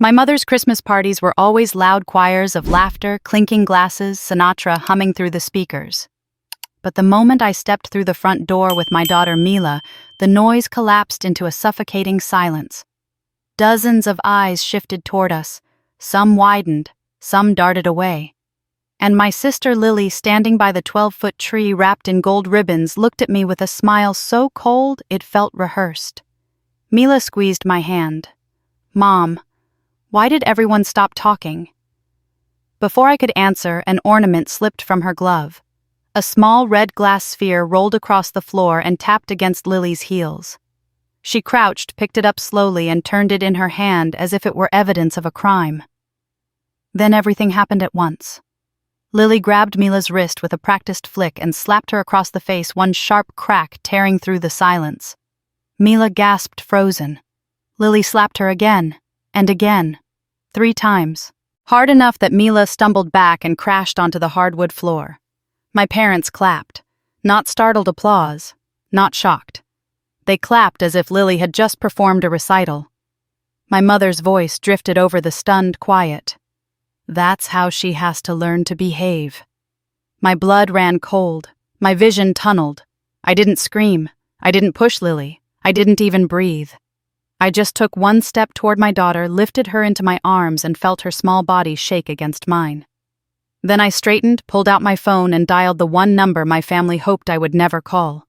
My mother's Christmas parties were always loud choirs of laughter, clinking glasses, Sinatra humming through the speakers. But the moment I stepped through the front door with my daughter Mila, the noise collapsed into a suffocating silence. Dozens of eyes shifted toward us. Some widened, some darted away. And my sister Lily, standing by the 12-foot tree wrapped in gold ribbons, looked at me with a smile so cold it felt rehearsed. Mila squeezed my hand. "Mom, why did everyone stop talking?" Before I could answer, an ornament slipped from her glove. A small red glass sphere rolled across the floor and tapped against Lily's heels. She crouched, picked it up slowly, and turned it in her hand as if it were evidence of a crime. Then everything happened at once. Lily grabbed Mila's wrist with a practiced flick and slapped her across the face, one sharp crack tearing through the silence. Mila gasped, frozen. Lily slapped her again, and again, 3 times, hard enough that Mila stumbled back and crashed onto the hardwood floor. My parents clapped. Not startled applause, not shocked. They clapped as if Lily had just performed a recital. My mother's voice drifted over the stunned quiet. "That's how she has to learn to behave." My blood ran cold. My vision tunneled. I didn't scream. I didn't push Lily. I didn't even breathe. I just took one step toward my daughter, lifted her into my arms, and felt her small body shake against mine. Then I straightened, pulled out my phone, and dialed the one number my family hoped I would never call.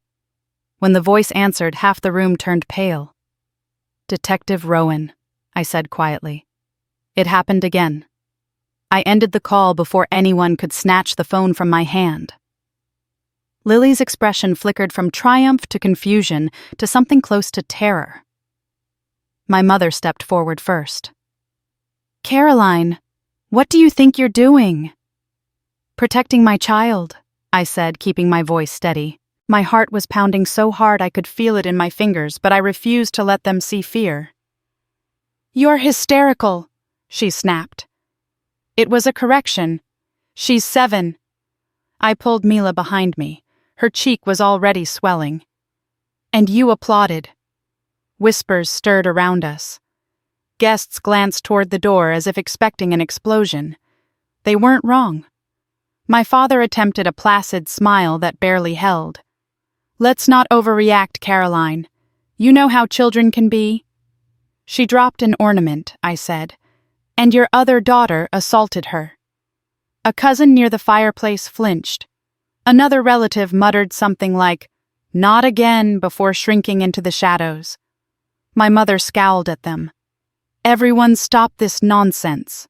When the voice answered, half the room turned pale. "Detective Rowan," I said quietly. It happened again. I ended the call before anyone could snatch the phone from my hand. Lily's expression flickered from triumph to confusion to something close to terror. My mother stepped forward first. "Caroline, what do you think you're doing?" "Protecting my child," I said, keeping my voice steady. My heart was pounding so hard I could feel it in my fingers, but I refused to let them see fear. "You're hysterical," she snapped. It was a correction. "She's 7. I pulled Mila behind me. Her cheek was already swelling. "And you applauded." Whispers stirred around us. Guests glanced toward the door as if expecting an explosion. They weren't wrong. My father attempted a placid smile that barely held. "Let's not overreact, Caroline. You know how children can be." "She dropped an ornament," I said, "and your other daughter assaulted her." A cousin near the fireplace flinched. Another relative muttered something like, "Not again," before shrinking into the shadows. My mother scowled at them. "Everyone stop this nonsense."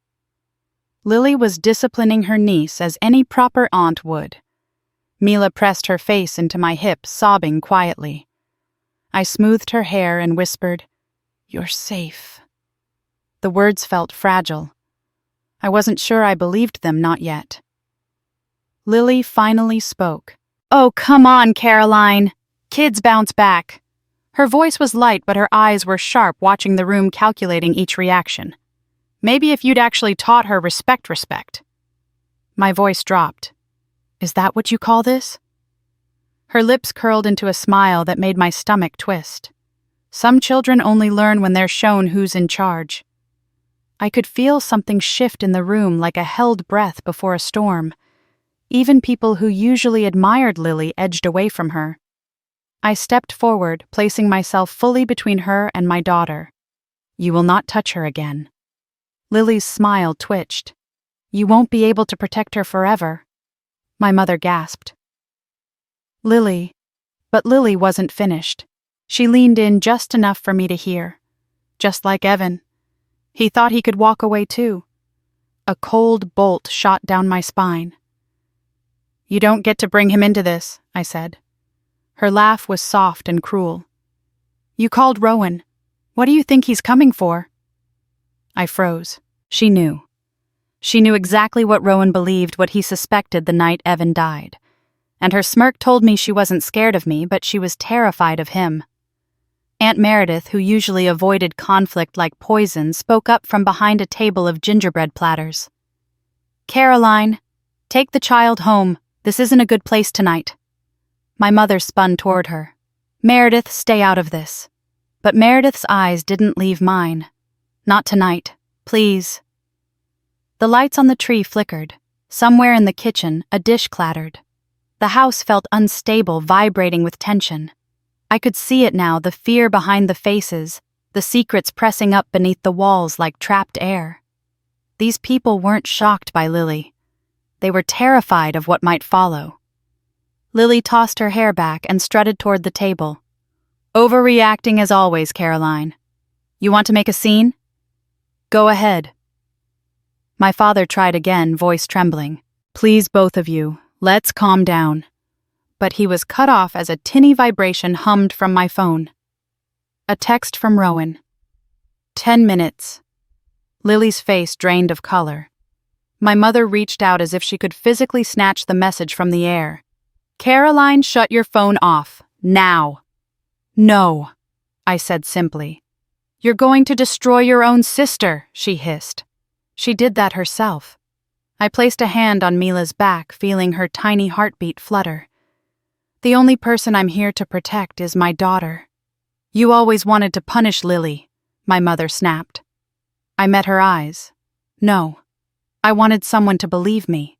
Lily was disciplining her niece as any proper aunt would. Mila pressed her face into my hip, sobbing quietly. I smoothed her hair and whispered, "You're safe." The words felt fragile. I wasn't sure I believed them, not yet. Lily finally spoke. "Oh, come on, Caroline." Kids bounce back. Her voice was light, but her eyes were sharp, watching the room, calculating each reaction. "Maybe if you'd actually taught her respect. My voice dropped. "Is that what you call this?" Her lips curled into a smile that made my stomach twist. Some children only learn when they're shown who's in charge. I could feel something shift in the room, like a held breath before a storm. Even people who usually admired Lily edged away from her. I stepped forward, placing myself fully between her and my daughter. "You will not touch her again." Lily's smile twitched. "You won't be able to protect her forever." My mother gasped. "Lily." But Lily wasn't finished. She leaned in just enough for me to hear. "Just like Evan. He thought he could walk away too." A cold bolt shot down my spine. "You don't get to bring him into this," I said. Her laugh was soft and cruel. "You called Rowan. What do you think he's coming for?" I froze. She knew. She knew exactly what Rowan believed, what he suspected the night Evan died. And her smirk told me she wasn't scared of me, but she was terrified of him. Aunt Meredith, who usually avoided conflict like poison, spoke up from behind a table of gingerbread platters. "Caroline, take the child home. This isn't a good place tonight." My mother spun toward her. "Meredith, stay out of this." But Meredith's eyes didn't leave mine. "Not tonight. Please." The lights on the tree flickered. Somewhere in the kitchen, a dish clattered. The house felt unstable, vibrating with tension. I could see it now, the fear behind the faces, the secrets pressing up beneath the walls like trapped air. These people weren't shocked by Lily. They were terrified of what might follow. Lily tossed her hair back and strutted toward the table. "Overreacting as always, Caroline. You want to make a scene? Go ahead." My father tried again, voice trembling. "Please, both of you, let's calm down." But he was cut off as a tinny vibration hummed from my phone. A text from Rowan. 10 minutes. Lily's face drained of color. My mother reached out as if she could physically snatch the message from the air. "Caroline, shut your phone off. Now." "No," I said simply. "You're going to destroy your own sister," she hissed. She did that herself. I placed a hand on Mila's back, feeling her tiny heartbeat flutter. "The only person I'm here to protect is my daughter." "You always wanted to punish Lily," my mother snapped. I met her eyes. "No, I wanted someone to believe me."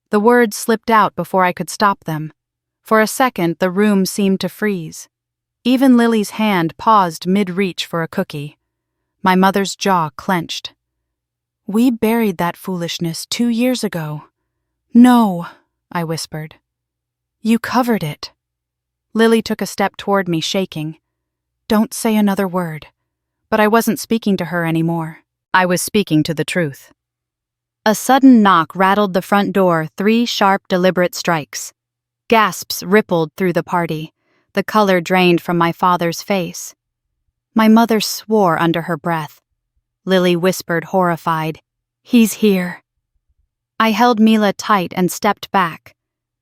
The words slipped out before I could stop them. For a second, the room seemed to freeze. Even Lily's hand paused mid-reach for a cookie. My mother's jaw clenched. "We buried that foolishness 2 years ago." "No," I whispered. "You covered it." Lily took a step toward me, shaking. "Don't say another word." But I wasn't speaking to her anymore. I was speaking to the truth. A sudden knock rattled the front door, 3 sharp, deliberate strikes. Gasps rippled through the party. The color drained from my father's face. My mother swore under her breath. Lily whispered, horrified, "He's here." I held Mila tight and stepped back.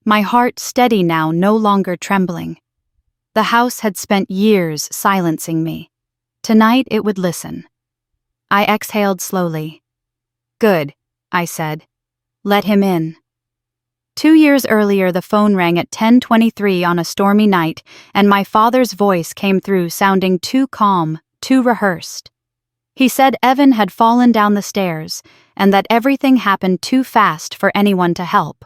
My heart steady now, no longer trembling. The house had spent years silencing me. Tonight it would listen. I exhaled slowly. "Good," I said. "Let him in." 2 years earlier, the phone rang at 10:23 on a stormy night, and my father's voice came through sounding too calm, too rehearsed. He said Evan had fallen down the stairs, and that everything happened too fast for anyone to help.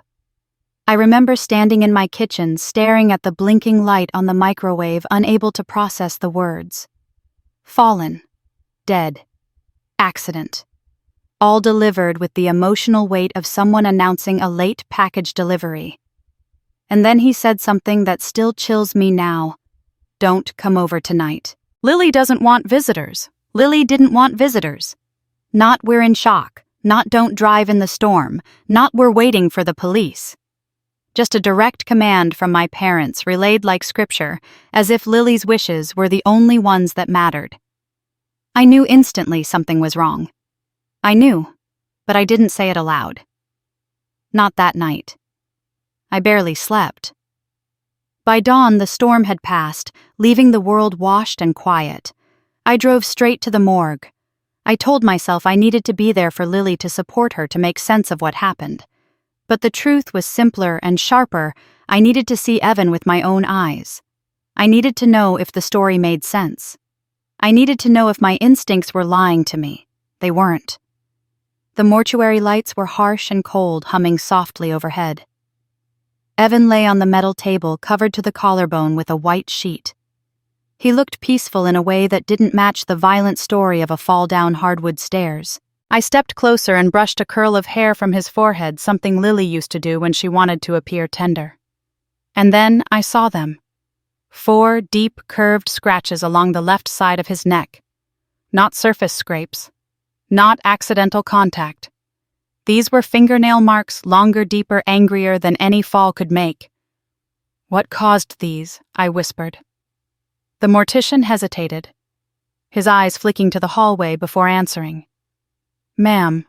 I remember standing in my kitchen, staring at the blinking light on the microwave, unable to process the words. Fallen. Dead. Accident. All delivered with the emotional weight of someone announcing a late package delivery. And then he said something that still chills me now. "Don't come over tonight." Lily doesn't want visitors. Lily didn't want visitors. Not "we're in shock," not "don't drive in the storm," not "we're waiting for the police." Just a direct command from my parents, relayed like scripture, as if Lily's wishes were the only ones that mattered. I knew instantly something was wrong. I knew, but I didn't say it aloud. Not that night. I barely slept. By dawn, the storm had passed, leaving the world washed and quiet. I drove straight to the morgue. I told myself I needed to be there for Lily, to support her, to make sense of what happened. But the truth was simpler and sharper. I needed to see Evan with my own eyes. I needed to know if the story made sense. I needed to know if my instincts were lying to me. They weren't. The mortuary lights were harsh and cold, humming softly overhead. Evan lay on the metal table, covered to the collarbone with a white sheet. He looked peaceful in a way that didn't match the violent story of a fall down hardwood stairs. I stepped closer and brushed a curl of hair from his forehead, something Lily used to do when she wanted to appear tender. And then I saw them. 4 deep, curved scratches along the left side of his neck. Not surface scrapes. Not accidental contact. These were fingernail marks, longer, deeper, angrier than any fall could make. "What caused these?" I whispered. The mortician hesitated, his eyes flicking to the hallway before answering. "Ma'am,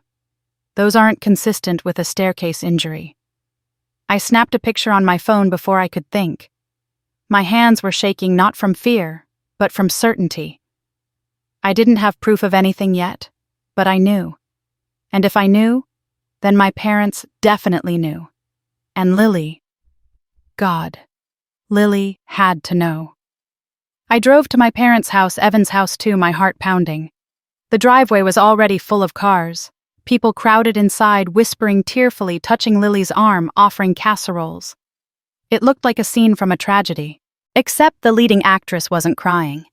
those aren't consistent with a staircase injury." I snapped a picture on my phone before I could think. My hands were shaking not from fear, but from certainty. I didn't have proof of anything yet, but I knew. And if I knew, then my parents definitely knew. And Lily, God, Lily had to know. I drove to my parents' house, Evan's house too, my heart pounding. The driveway was already full of cars. People crowded inside, whispering tearfully, touching Lily's arm, offering casseroles. It looked like a scene from a tragedy, except the leading actress wasn't crying.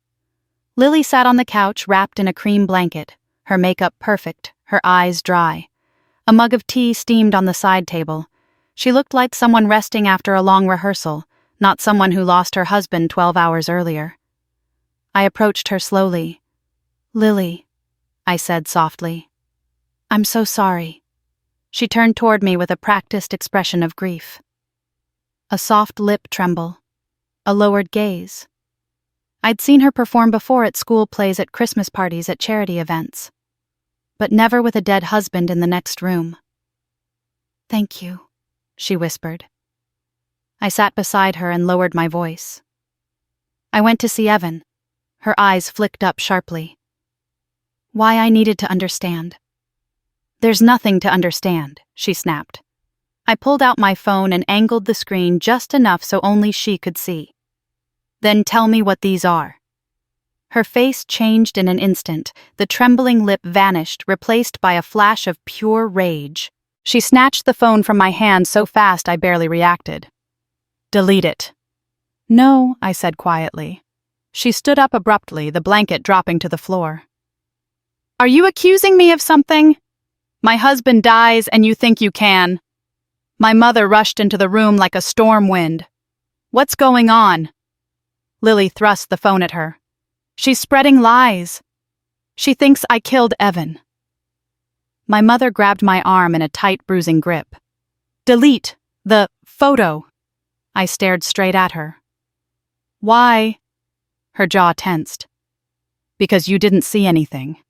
Lily sat on the couch, wrapped in a cream blanket, her makeup perfect, her eyes dry. A mug of tea steamed on the side table. She looked like someone resting after a long rehearsal, not someone who lost her husband 12 hours earlier. I approached her slowly. "Lily," I said softly. "I'm so sorry." She turned toward me with a practiced expression of grief. A soft lip tremble. A lowered gaze. I'd seen her perform before at school plays, at Christmas parties, at charity events. But never with a dead husband in the next room. "Thank you," she whispered. I sat beside her and lowered my voice. "I went to see Evan." Her eyes flicked up sharply. "Why I needed to understand." "There's nothing to understand," she snapped. I pulled out my phone and angled the screen just enough so only she could see. "Then tell me what these are." Her face changed in an instant. The trembling lip vanished, replaced by a flash of pure rage. She snatched the phone from my hand so fast I barely reacted. "Delete it." "No," I said quietly. She stood up abruptly, the blanket dropping to the floor. "Are you accusing me of something? My husband dies and you think you can." My mother rushed into the room like a storm wind. "What's going on?" Lily thrust the phone at her. "She's spreading lies. She thinks I killed Evan." My mother grabbed my arm in a tight, bruising grip. "Delete the photo." I stared straight at her. "Why?" Her jaw tensed. "Because you didn't see anything."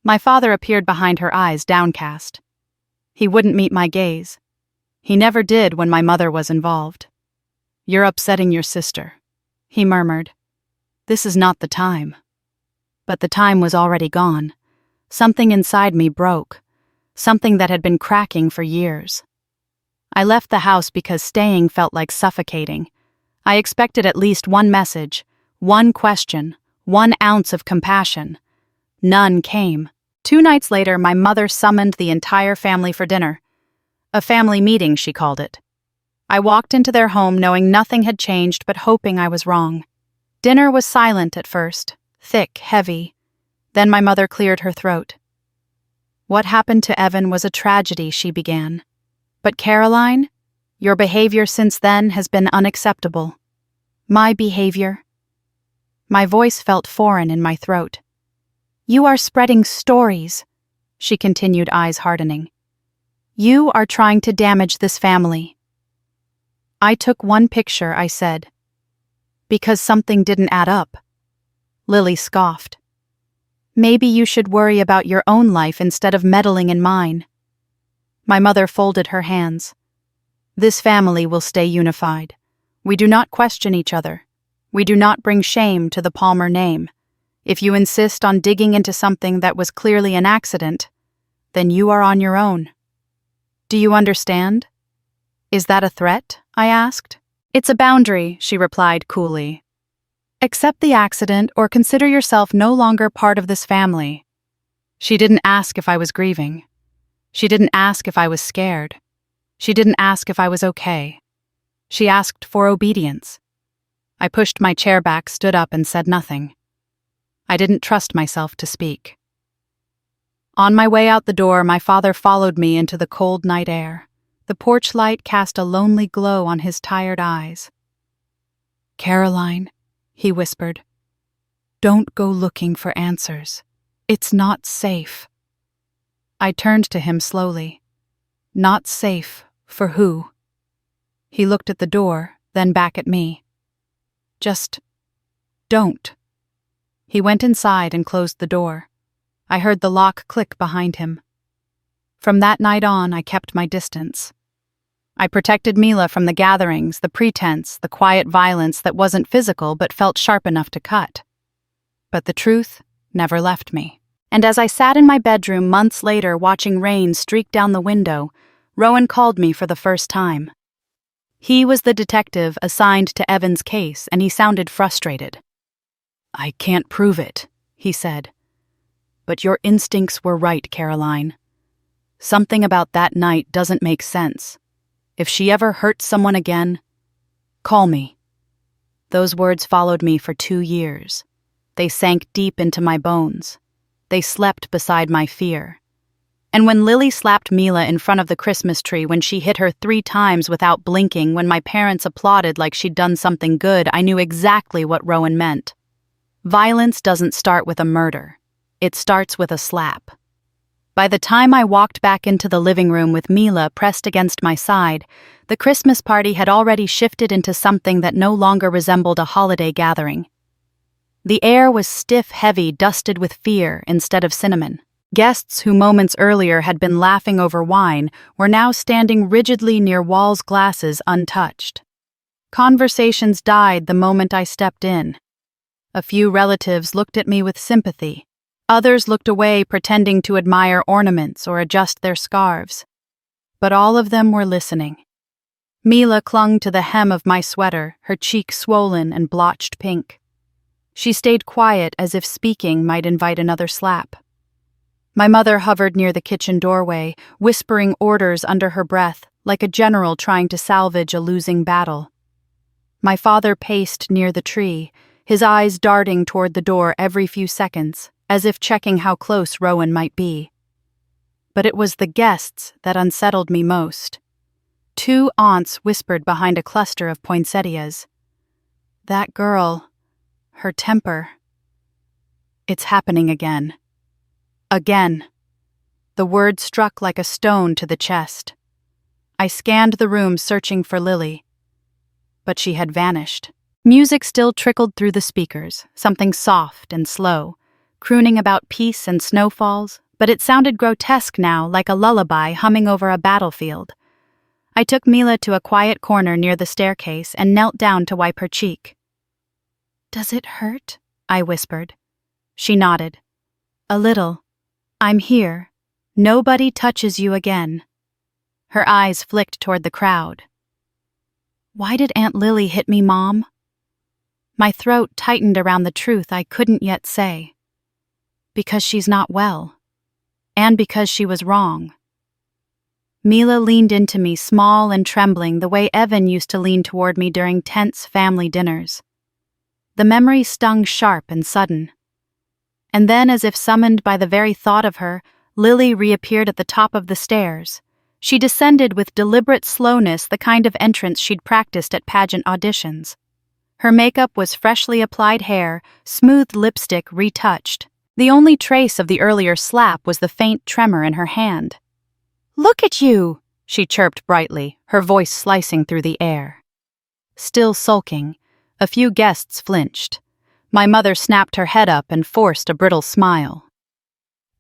My father appeared behind her eyes, downcast. He wouldn't meet my gaze. He never did when my mother was involved. "You're upsetting your sister," he murmured. "This is not the time." But the time was already gone. Something inside me broke. Something that had been cracking for years. I left the house because staying felt like suffocating. I expected at least one message, one question, 1 ounce of compassion. None came. 2 nights later, my mother summoned the entire family for dinner. A family meeting, she called it. I walked into their home knowing nothing had changed but hoping I was wrong. Dinner was silent at first, thick, heavy. Then my mother cleared her throat. "What happened to Evan was a tragedy," she began. "But Caroline, your behavior since then has been unacceptable." "My behavior?" My voice felt foreign in my throat. "You are spreading stories," she continued, eyes hardening. "You are trying to damage this family." "I took one picture," I said. "Because something didn't add up." Lily scoffed. "Maybe you should worry about your own life instead of meddling in mine." My mother folded her hands. "This family will stay unified. We do not question each other. We do not bring shame to the Palmer name. If you insist on digging into something that was clearly an accident, then you are on your own." "Do you understand?" "Is that a threat?" I asked. "It's a boundary," she replied coolly. "Accept the accident or consider yourself no longer part of this family." She didn't ask if I was grieving. She didn't ask if I was scared. She didn't ask if I was okay. She asked for obedience. I pushed my chair back, stood up, and said nothing. I didn't trust myself to speak. On my way out the door, my father followed me into the cold night air. The porch light cast a lonely glow on his tired eyes. "Caroline," he whispered, "don't go looking for answers. It's not safe." I turned to him slowly. "Not safe for who?" He looked at the door, then back at me. "Just don't." He went inside and closed the door. I heard the lock click behind him. From that night on, I kept my distance. I protected Mila from the gatherings, the pretense, the quiet violence that wasn't physical but felt sharp enough to cut. But the truth never left me. And as I sat in my bedroom months later watching rain streak down the window, Rowan called me for the first time. He was the detective assigned to Evan's case, and he sounded frustrated. "I can't prove it," he said. But your instincts were right, Caroline. Something about that night doesn't make sense. If she ever hurts someone again, call me." Those words followed me for 2 years. They sank deep into my bones. They slept beside my fear. And when Lily slapped Mila in front of the Christmas tree, when she hit her 3 times without blinking, when my parents applauded like she'd done something good, I knew exactly what Rowan meant. Violence doesn't start with a murder. It starts with a slap. By the time I walked back into the living room with Mila pressed against my side, the Christmas party had already shifted into something that no longer resembled a holiday gathering. The air was stiff, heavy, dusted with fear instead of cinnamon. Guests who moments earlier had been laughing over wine were now standing rigidly near walls, glasses untouched. Conversations died the moment I stepped in. A few relatives looked at me with sympathy. Others looked away, pretending to admire ornaments or adjust their scarves. But all of them were listening. Mila clung to the hem of my sweater, her cheek swollen and blotched pink. She stayed quiet, as if speaking might invite another slap. My mother hovered near the kitchen doorway, whispering orders under her breath, like a general trying to salvage a losing battle. My father paced near the tree, his eyes darting toward the door every few seconds, as if checking how close Rowan might be. But it was the guests that unsettled me most. 2 aunts whispered behind a cluster of poinsettias. "That girl, her temper. It's happening again. Again." The word struck like a stone to the chest. I scanned the room searching for Lily, but she had vanished. Music still trickled through the speakers, something soft and slow, crooning about peace and snowfalls, but it sounded grotesque now, like a lullaby humming over a battlefield. I took Mila to a quiet corner near the staircase and knelt down to wipe her cheek. "Does it hurt?" I whispered. She nodded. "A little. I'm here. Nobody touches you again." Her eyes flicked toward the crowd. "Why did Aunt Lily hit me, Mom?" My throat tightened around the truth I couldn't yet say. "Because she's not well. And because she was wrong." Mila leaned into me, small and trembling, the way Evan used to lean toward me during tense family dinners. The memory stung sharp and sudden. And then, as if summoned by the very thought of her, Lily reappeared at the top of the stairs. She descended with deliberate slowness, the kind of entrance she'd practiced at pageant auditions. Her makeup was freshly applied hair, smooth lipstick retouched. The only trace of the earlier slap was the faint tremor in her hand. "Look at you!" she chirped brightly, her voice slicing through the air. Still sulking, a few guests flinched. My mother snapped her head up and forced a brittle smile.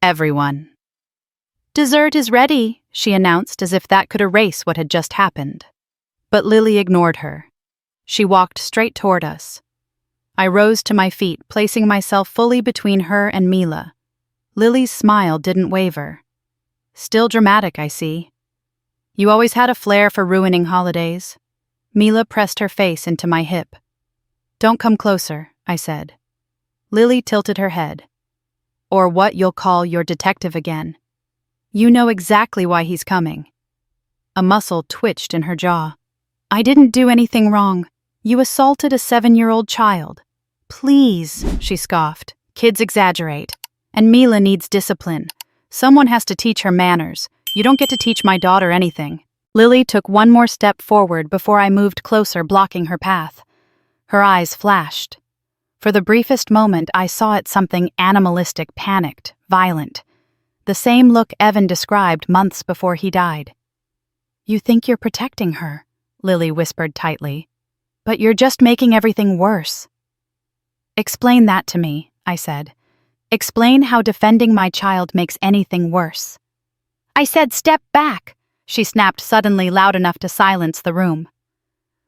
"Everyone." "Dessert is ready," she announced, as if that could erase what had just happened. But Lily ignored her. She walked straight toward us. I rose to my feet, placing myself fully between her and Mila. Lily's smile didn't waver. "Still dramatic, I see. You always had a flair for ruining holidays." Mila pressed her face into my hip. "Don't come closer," I said. Lily tilted her head. "Or what you'll call your detective again. You know exactly why he's coming." A muscle twitched in her jaw. "I didn't do anything wrong. You assaulted a 7-year-old child." "Please," she scoffed. "Kids exaggerate. And Mila needs discipline. Someone has to teach her manners. You don't get to teach my daughter anything." Lily took one more step forward before I moved closer, blocking her path. Her eyes flashed. For the briefest moment, I saw it something animalistic, panicked, violent. The same look Evan described months before he died. "You think you're protecting her," Lily whispered tightly. "But you're just making everything worse." "Explain that to me," I said. "Explain how defending my child makes anything worse." "I said step back," she snapped suddenly, loud enough to silence the room.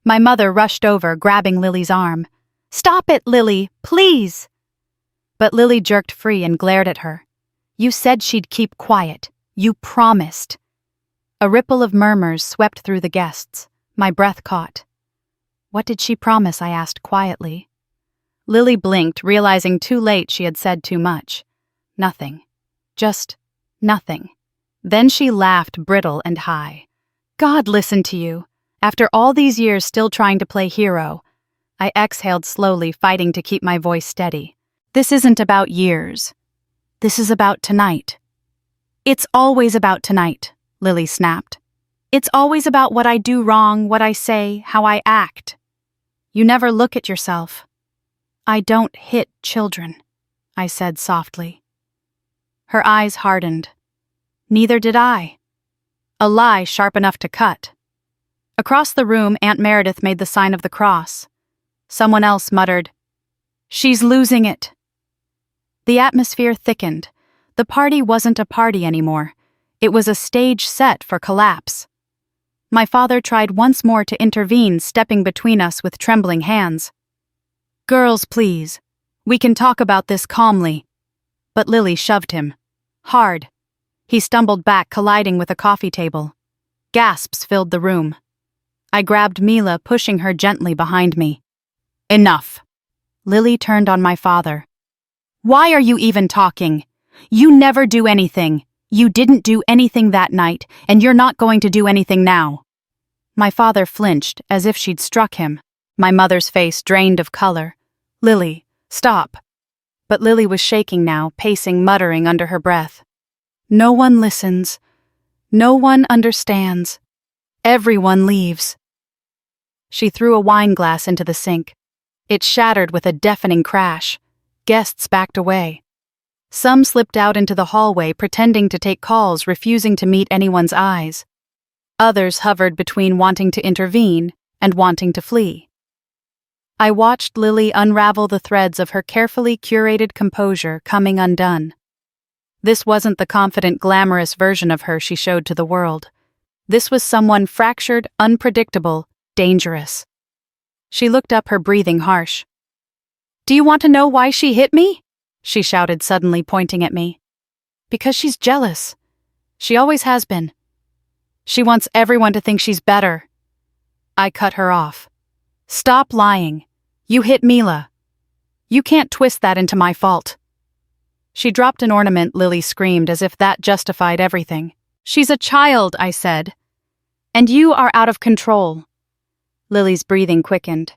My mother rushed over, grabbing Lily's arm. "Stop it, Lily, please!" But Lily jerked free and glared at her. "You said she'd keep quiet. You promised." A ripple of murmurs swept through the guests. My breath caught. "What did she promise?" I asked quietly. Lily blinked, realizing too late she had said too much. "Nothing. Just nothing. Then she laughed brittle and high. God listened to you. After all these years still trying to play hero. I exhaled slowly, fighting to keep my voice steady. This isn't about years. This is about tonight. It's always about tonight, Lily snapped. It's always about what I do wrong, what I say, how I act. You never look at yourself. I don't hit children, I said softly. Her eyes hardened. Neither did I. A lie sharp enough to cut. Across the room, Aunt Meredith made the sign of the cross. Someone else muttered, "She's losing it." The atmosphere thickened. The party wasn't a party anymore. It was a stage set for collapse. My father tried once more to intervene, stepping between us with trembling hands. "Girls, please. We can talk about this calmly." But Lily shoved him. Hard. He stumbled back, colliding with a coffee table. Gasps filled the room. I grabbed Mila, pushing her gently behind me. "Enough." Lily turned on my father. "Why are you even talking? You never do anything. You didn't do anything that night, and you're not going to do anything now." My father flinched, as if she'd struck him. My mother's face drained of color. "Lily, stop." But Lily was shaking now, pacing, muttering under her breath. "No one listens. No one understands. Everyone leaves." She threw a wine glass into the sink. It shattered with a deafening crash. Guests backed away. Some slipped out into the hallway, pretending to take calls, refusing to meet anyone's eyes. Others hovered between wanting to intervene and wanting to flee. I watched Lily unravel the threads of her carefully curated composure coming undone. This wasn't the confident, glamorous version of her she showed to the world. This was someone fractured, unpredictable, dangerous. She looked up, her breathing harsh. "Do you want to know why she hit me?" she shouted, suddenly pointing at me. "Because she's jealous. She always has been. She wants everyone to think she's better." I cut her off. "Stop lying. You hit Mila. You can't twist that into my fault." She dropped an ornament, Lily screamed, as if that justified everything. "She's a child," I said. "And you are out of control." Lily's breathing quickened.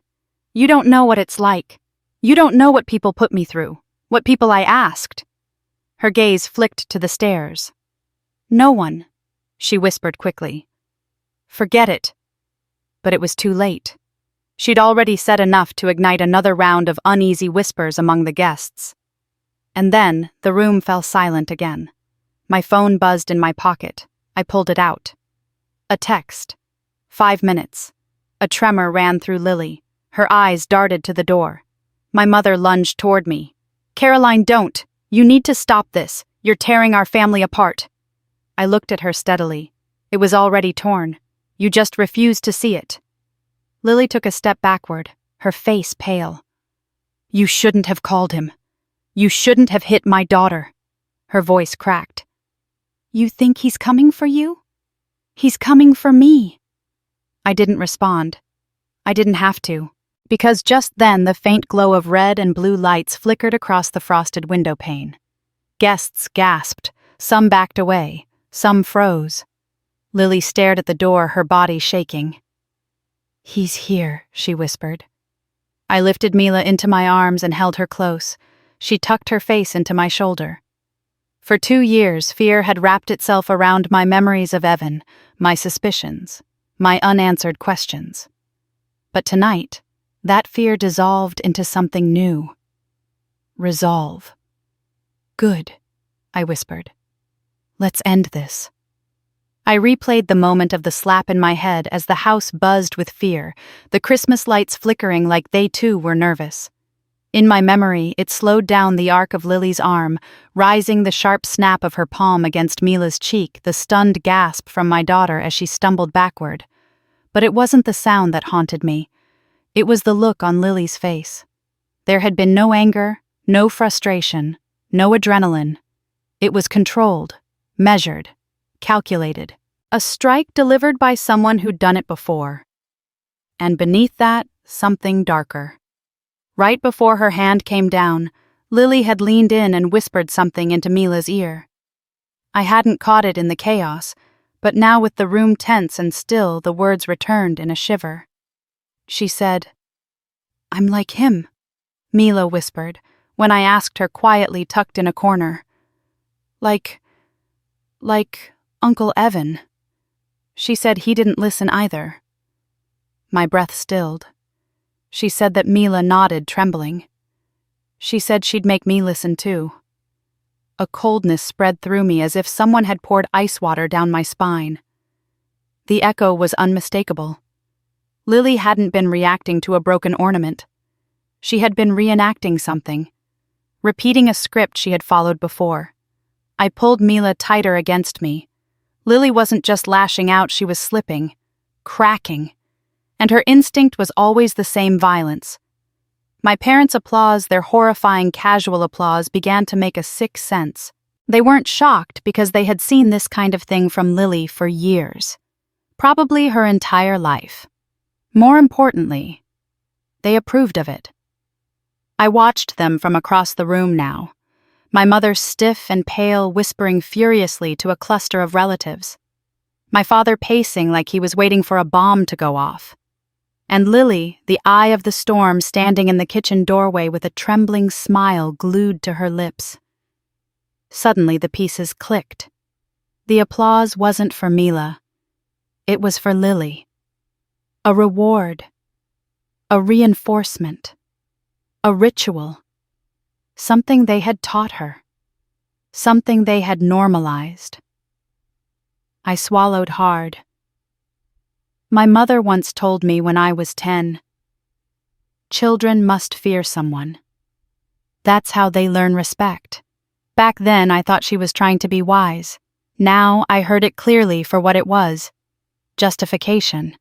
"You don't know what it's like. You don't know what people put me through, what people I asked." Her gaze flicked to the stairs. "No one," she whispered quickly. "Forget it." But it was too late. She'd already said enough to ignite another round of uneasy whispers among the guests. And then the room fell silent again. My phone buzzed in my pocket. I pulled it out. A text. 5 minutes. A tremor ran through Lily. Her eyes darted to the door. My mother lunged toward me. "Caroline, don't! You need to stop this. You're tearing our family apart." I looked at her steadily. It was already torn. You just refused to see it. Lily took a step backward, her face pale. "You shouldn't have called him. You shouldn't have hit my daughter." Her voice cracked. "You think he's coming for you? He's coming for me." I didn't respond. I didn't have to, because just then the faint glow of red and blue lights flickered across the frosted window pane. Guests gasped, some backed away, some froze. Lily stared at the door, her body shaking. "He's here," she whispered. I lifted Mila into my arms and held her close. She tucked her face into my shoulder. For 2 years, fear had wrapped itself around my memories of Evan, my suspicions, my unanswered questions. But tonight, that fear dissolved into something new. Resolve. "Good," I whispered. "Let's end this." I replayed the moment of the slap in my head as the house buzzed with fear, the Christmas lights flickering like they too were nervous. In my memory, it slowed down the arc of Lily's arm, rising the sharp snap of her palm against Mila's cheek, the stunned gasp from my daughter as she stumbled backward. But it wasn't the sound that haunted me. It was the look on Lily's face. There had been no anger, no frustration, no adrenaline. It was controlled, measured, calculated. A strike delivered by someone who'd done it before. And beneath that, something darker. Right before her hand came down, Lily had leaned in and whispered something into Mila's ear. I hadn't caught it in the chaos, but now with the room tense and still, the words returned in a shiver. She said, "I'm like him," Mila whispered, when I asked her quietly tucked in a corner. Like Uncle Evan." She said he didn't listen either. My breath stilled. She said that Mila nodded, trembling. She said she'd make me listen too. A coldness spread through me as if someone had poured ice water down my spine. The echo was unmistakable. Lily hadn't been reacting to a broken ornament. She had been reenacting something, repeating a script she had followed before. I pulled Mila tighter against me. Lily wasn't just lashing out, she was slipping, cracking. And her instinct was always the same violence. My parents' applause, their horrifying casual applause, began to make a sick sense. They weren't shocked because they had seen this kind of thing from Lily for years. Probably her entire life. More importantly, they approved of it. I watched them from across the room now. My mother stiff and pale, whispering furiously to a cluster of relatives. My father pacing like he was waiting for a bomb to go off. And Lily, the eye of the storm, standing in the kitchen doorway with a trembling smile glued to her lips. Suddenly the pieces clicked. The applause wasn't for Mila. It was for Lily. A reward. A reinforcement. A ritual. Something they had taught her. Something they had normalized. I swallowed hard. My mother once told me when I was 10, children must fear someone. That's how they learn respect. Back then I thought she was trying to be wise. Now I heard it clearly for what it was. Justification.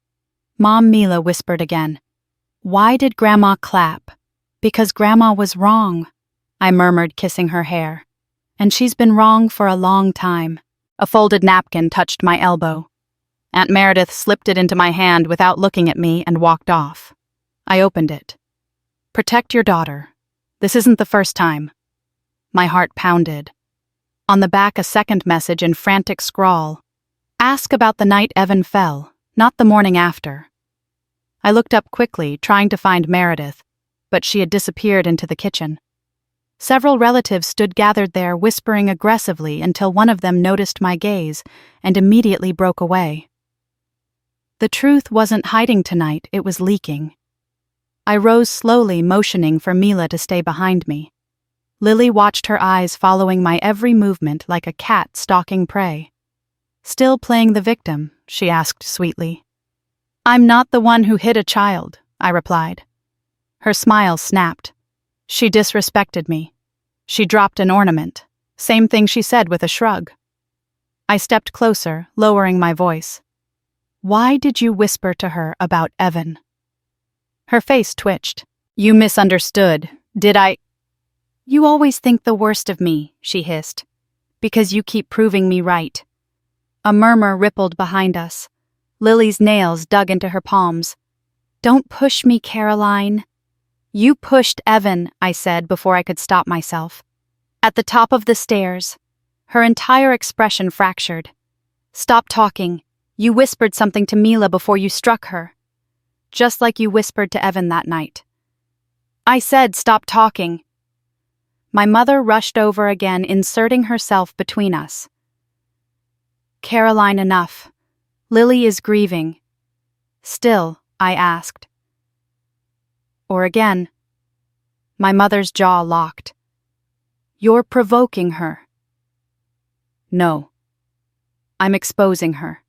Mom Mila whispered again. "Why did Grandma clap?" "Because Grandma was wrong," I murmured, kissing her hair. "And she's been wrong for a long time." A folded napkin touched my elbow. Aunt Meredith slipped it into my hand without looking at me and walked off. I opened it. "Protect your daughter. This isn't the first time." My heart pounded. On the back, a second message in frantic scrawl. "Ask about the night Evan fell, not the morning after." I looked up quickly, trying to find Meredith, but she had disappeared into the kitchen. Several relatives stood gathered there, whispering aggressively until one of them noticed my gaze and immediately broke away. The truth wasn't hiding tonight, it was leaking. I rose slowly, motioning for Mila to stay behind me. Lily watched her eyes following my every movement like a cat stalking prey. "Still playing the victim?" she asked sweetly. "I'm not the one who hit a child," I replied. Her smile snapped. She disrespected me. She dropped an ornament. Same thing she said with a shrug. I stepped closer, lowering my voice. "Why did you whisper to her about Evan?" Her face twitched. "You misunderstood. Did I?" "You always think the worst of me," she hissed, "because you keep proving me right." A murmur rippled behind us. Lily's nails dug into her palms. "Don't push me, Caroline." "You pushed Evan," I said before I could stop myself. "At the top of the stairs." Her entire expression fractured. "Stop talking. You whispered something to Mila before you struck her. Just like you whispered to Evan that night." I said, "Stop talking." My mother rushed over again, inserting herself between us. "Caroline, enough. Lily is grieving." "Still?" I asked. Or again. My mother's jaw locked. "You're provoking her." "No. I'm exposing her."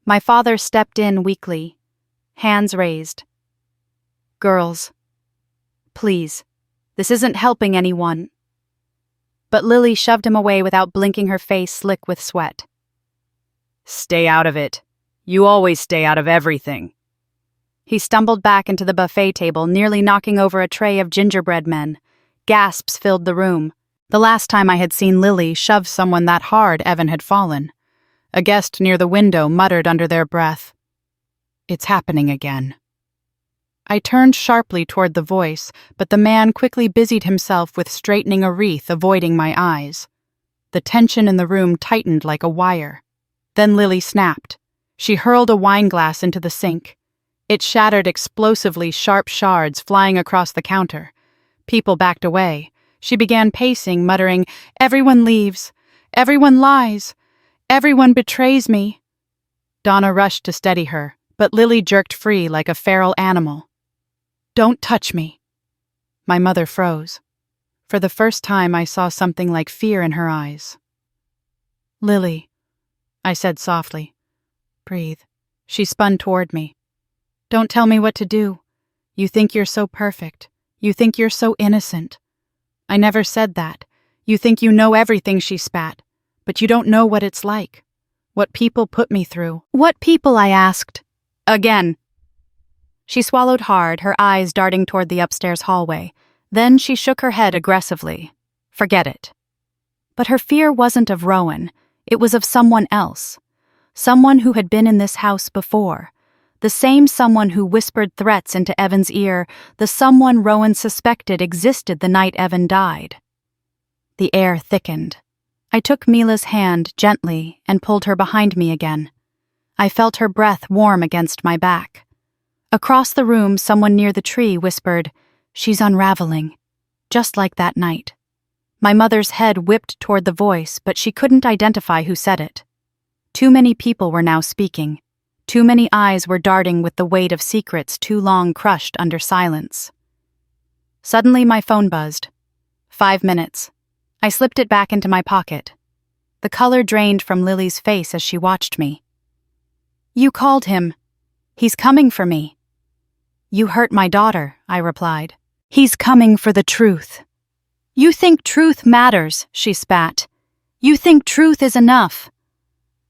My father stepped in weakly, hands raised. "Girls, please, this isn't helping anyone." But Lily shoved him away without blinking, her face slick with sweat. "Stay out of it. You always stay out of everything." He stumbled back into the buffet table, nearly knocking over a tray of gingerbread men. Gasps filled the room. The last time I had seen Lily shove someone that hard, Evan had fallen. A guest near the window muttered under their breath, "It's happening again." I turned sharply toward the voice, but the man quickly busied himself with straightening a wreath, avoiding my eyes. The tension in the room tightened like a wire. Then Lily snapped. She hurled a wine glass into the sink. It shattered explosively, sharp shards flying across the counter. People backed away. She began pacing, muttering, "Everyone leaves. Everyone lies. Everyone betrays me." Donna rushed to steady her, but Lily jerked free like a feral animal. "Don't touch me." My mother froze. For the first time, I saw something like fear in her eyes. "Lily," I said softly. "Breathe." She spun toward me. "Don't tell me what to do. You think you're so perfect. You think you're so innocent." "I never said that. You think you know everything," she spat. "But you don't know what it's like. What people put me through." "What people?" I asked. Again. She swallowed hard, her eyes darting toward the upstairs hallway. Then she shook her head aggressively. "Forget it." But her fear wasn't of Rowan. It was of someone else. Someone who had been in this house before. The same someone who whispered threats into Evan's ear, the someone Rowan suspected existed the night Evan died. The air thickened. I took Mila's hand gently and pulled her behind me again. I felt her breath warm against my back. Across the room, someone near the tree whispered, "She's unraveling," just like that night. My mother's head whipped toward the voice, but she couldn't identify who said it. Too many people were now speaking. Too many eyes were darting with the weight of secrets too long crushed under silence. Suddenly my phone buzzed. 5 minutes. I slipped it back into my pocket. The color drained from Lily's face as she watched me. "You called him. He's coming for me." "You hurt my daughter," I replied. "He's coming for the truth." "You think truth matters," she spat. "You think truth is enough."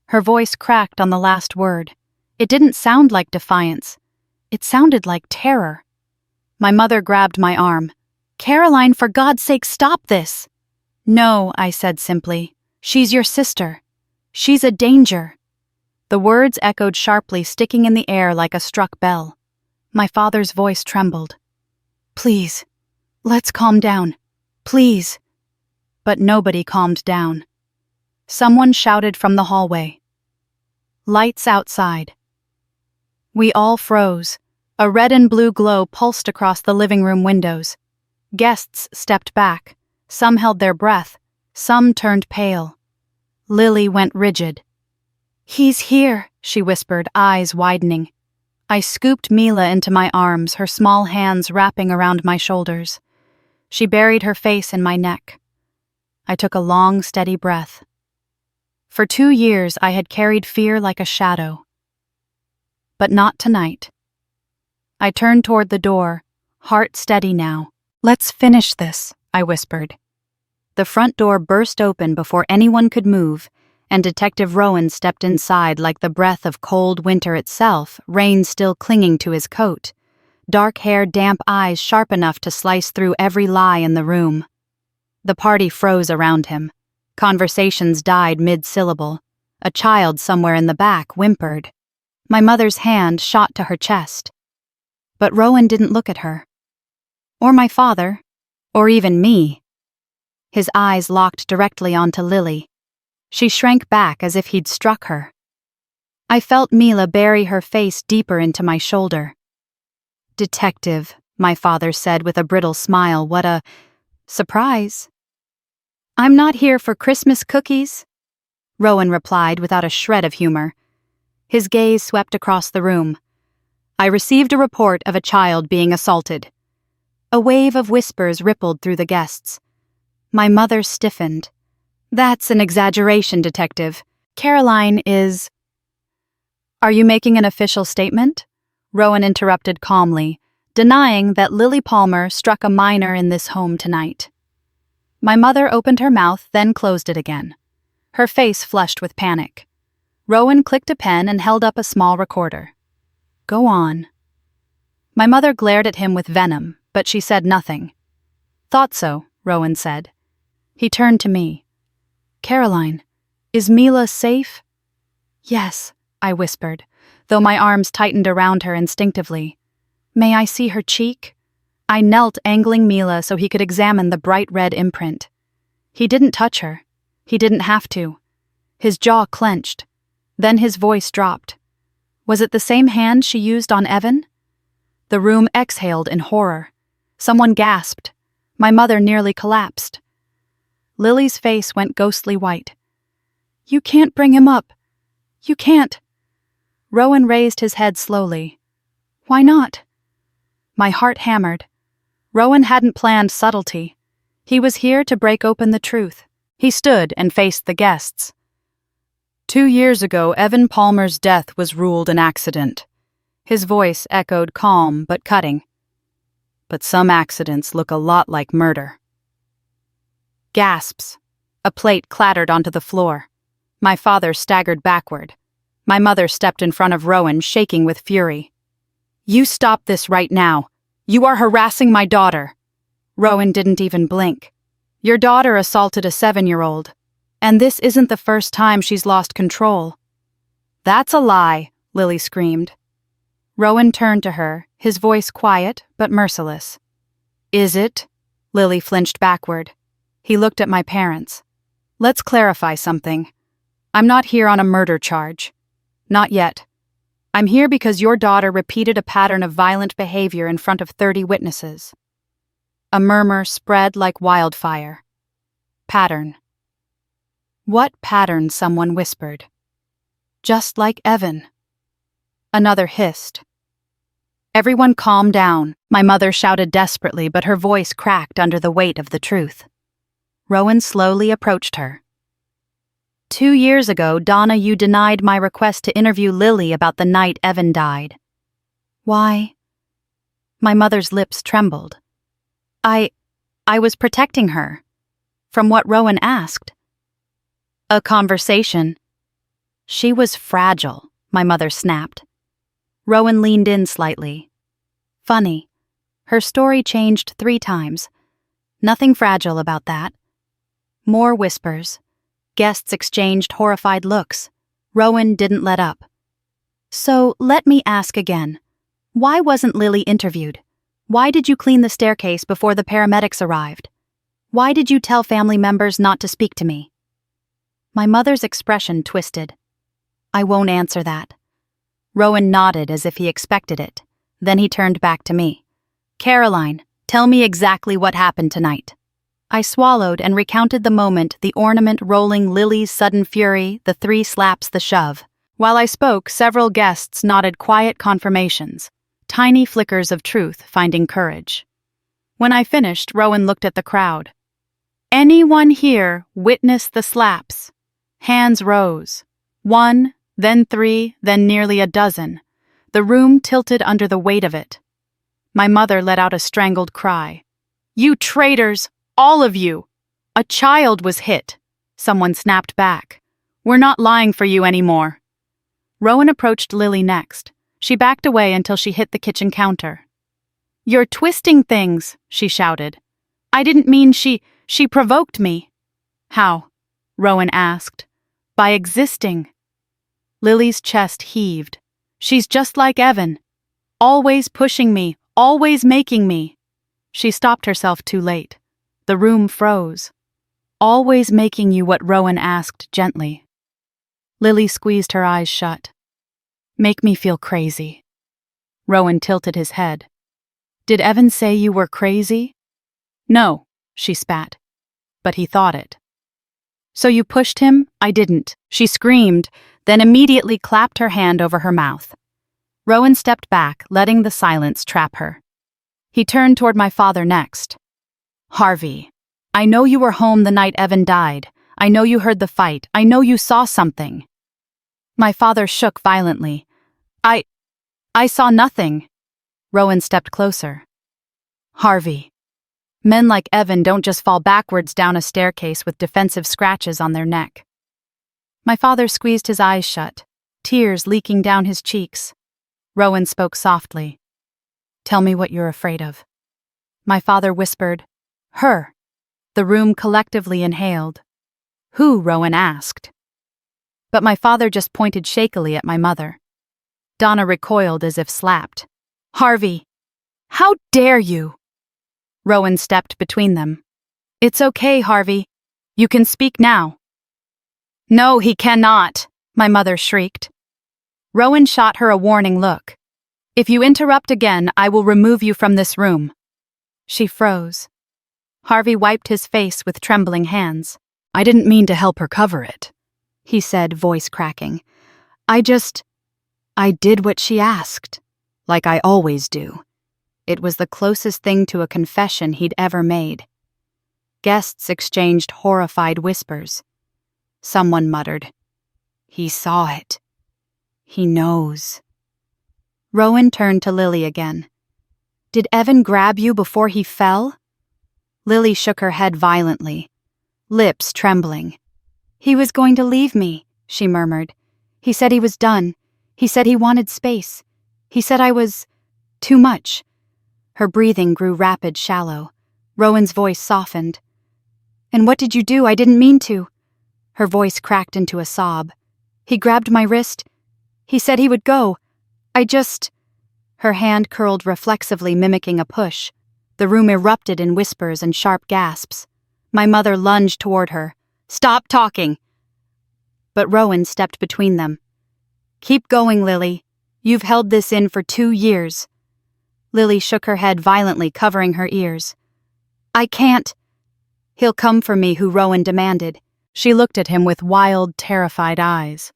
Her voice cracked on the last word. It didn't sound like defiance. It sounded like terror. My mother grabbed my arm. "Caroline, for God's sake, stop this." "No," I said simply. "She's your sister. She's a danger." The words echoed sharply, sticking in the air like a struck bell. My father's voice trembled. "Please, let's calm down. Please." But nobody calmed down. Someone shouted from the hallway. "Lights outside." We all froze. A red and blue glow pulsed across the living room windows. Guests stepped back. Some held their breath. Some turned pale. Lily went rigid. "He's here," she whispered, eyes widening. I scooped Mila into my arms, her small hands wrapping around my shoulders. She buried her face in my neck. I took a long, steady breath. For 2 years I had carried fear like a shadow. But not tonight. I turned toward the door, heart steady now. "Let's finish this," I whispered. The front door burst open before anyone could move, and Detective Rowan stepped inside like the breath of cold winter itself, rain still clinging to his coat. Dark hair, damp eyes sharp enough to slice through every lie in the room. The party froze around him. Conversations died mid-syllable. A child somewhere in the back whimpered. My mother's hand shot to her chest. But Rowan didn't look at her. Or my father. Or even me. His eyes locked directly onto Lily. She shrank back as if he'd struck her. I felt Mila bury her face deeper into my shoulder. "Detective," my father said with a brittle smile. "What a surprise." "I'm not here for Christmas cookies," Rowan replied without a shred of humor. His gaze swept across the room. I received a report of a child being assaulted. A wave of whispers rippled through the guests. My mother stiffened. "That's an exaggeration, Detective. Caroline is—" "Are you making an official statement?" Rowan interrupted calmly, denying that Lily Palmer struck a minor in this home tonight. My mother opened her mouth, then closed it again. Her face flushed with panic. Rowan clicked a pen and held up a small recorder. "Go on." My mother glared at him with venom, but she said nothing. "Thought so," Rowan said. He turned to me. "Caroline, is Mila safe?" "Yes," I whispered, though my arms tightened around her instinctively. "May I see her cheek?" I knelt, angling Mila so he could examine the bright red imprint. He didn't touch her. He didn't have to. His jaw clenched. Then his voice dropped. Was it the same hand she used on Evan? The room exhaled in horror. Someone gasped. My mother nearly collapsed. Lily's face went ghostly white. You can't bring him up. You can't. Rowan raised his head slowly. Why not? My heart hammered. Rowan hadn't planned subtlety. He was here to break open the truth. He stood and faced the guests. 2 years ago, Evan Palmer's death was ruled an accident. His voice echoed calm but cutting. But some accidents look a lot like murder. Gasps. A plate clattered onto the floor. My father staggered backward. My mother stepped in front of Rowan, shaking with fury. You stop this right now. You are harassing my daughter. Rowan didn't even blink. Your daughter assaulted a 7-year-old. And this isn't the first time she's lost control. That's a lie, Lily screamed. Rowan turned to her, his voice quiet but merciless. Is it? Lily flinched backward. He looked at my parents. Let's clarify something. I'm not here on a murder charge. Not yet. I'm here because your daughter repeated a pattern of violent behavior in front of 30 witnesses. A murmur spread like wildfire. Pattern. What pattern? Someone whispered. Just like Evan. Another hissed. Everyone calm down, my mother shouted desperately, but her voice cracked under the weight of the truth. Rowan slowly approached her. 2 years ago, Donna, you denied my request to interview Lily about the night Evan died. Why? My mother's lips trembled. I was protecting her. From what Rowan asked. A conversation. She was fragile, my mother snapped. Rowan leaned in slightly. Funny. Her story changed 3 times. Nothing fragile about that. More whispers. Guests exchanged horrified looks. Rowan didn't let up. So, let me ask again. Why wasn't Lily interviewed? Why did you clean the staircase before the paramedics arrived? Why did you tell family members not to speak to me? My mother's expression twisted. I won't answer that. Rowan nodded as if he expected it. Then he turned back to me. Caroline, tell me exactly what happened tonight. I swallowed and recounted the moment, the ornament rolling Lily's sudden fury, the 3 slaps, the shove. While I spoke, several guests nodded quiet confirmations, tiny flickers of truth finding courage. When I finished, Rowan looked at the crowd. Anyone here witness the slaps? Hands rose. 1, then 3, then nearly a dozen. The room tilted under the weight of it. My mother let out a strangled cry. You traitors! All of you! A child was hit. Someone snapped back. We're not lying for you anymore. Rowan approached Lily next. She backed away until she hit the kitchen counter. You're twisting things, she shouted. I didn't mean she provoked me. How? Rowan asked. By existing. Lily's chest heaved. She's just like Evan. Always pushing me, always making me. She stopped herself too late. The room froze. Always making you what Rowan asked gently. Lily squeezed her eyes shut. Make me feel crazy. Rowan tilted his head. Did Evan say you were crazy? No, she spat. But he thought it. So you pushed him? I didn't, she screamed, then immediately clapped her hand over her mouth. Rowan stepped back, letting the silence trap her. He turned toward my father next. Harvey, I know you were home the night Evan died. I know you heard the fight. I know you saw something. My father shook violently. I saw nothing. Rowan stepped closer. Harvey, men like Evan don't just fall backwards down a staircase with defensive scratches on their neck. My father squeezed his eyes shut, tears leaking down his cheeks. Rowan spoke softly. Tell me what you're afraid of. My father whispered, Her. The room collectively inhaled. Who? Rowan asked. But my father just pointed shakily at my mother. Donna recoiled as if slapped. Harvey, how dare you? Rowan stepped between them. It's okay, Harvey. You can speak now. No, he cannot, my mother shrieked. Rowan shot her a warning look. If you interrupt again, I will remove you from this room. She froze. Harvey wiped his face with trembling hands. I didn't mean to help her cover it, he said, voice cracking. I did what she asked, like I always do. It was the closest thing to a confession he'd ever made. Guests exchanged horrified whispers. Someone muttered, He saw it. He knows. Rowan turned to Lily again. Did Evan grab you before he fell? Lily shook her head violently, lips trembling. He was going to leave me, she murmured. He said he was done. He said he wanted space. He said I was too much. Her breathing grew rapid, shallow. Rowan's voice softened. And what did you do? I didn't mean to. Her voice cracked into a sob. He grabbed my wrist. He said he would go. Her hand curled reflexively, mimicking a push. The room erupted in whispers and sharp gasps. My mother lunged toward her. Stop talking! But Rowan stepped between them. Keep going, Lily. You've held this in for 2 years. Lily shook her head violently, covering her ears. I can't. He'll come for me, who Rowan demanded. She looked at him with wild, terrified eyes.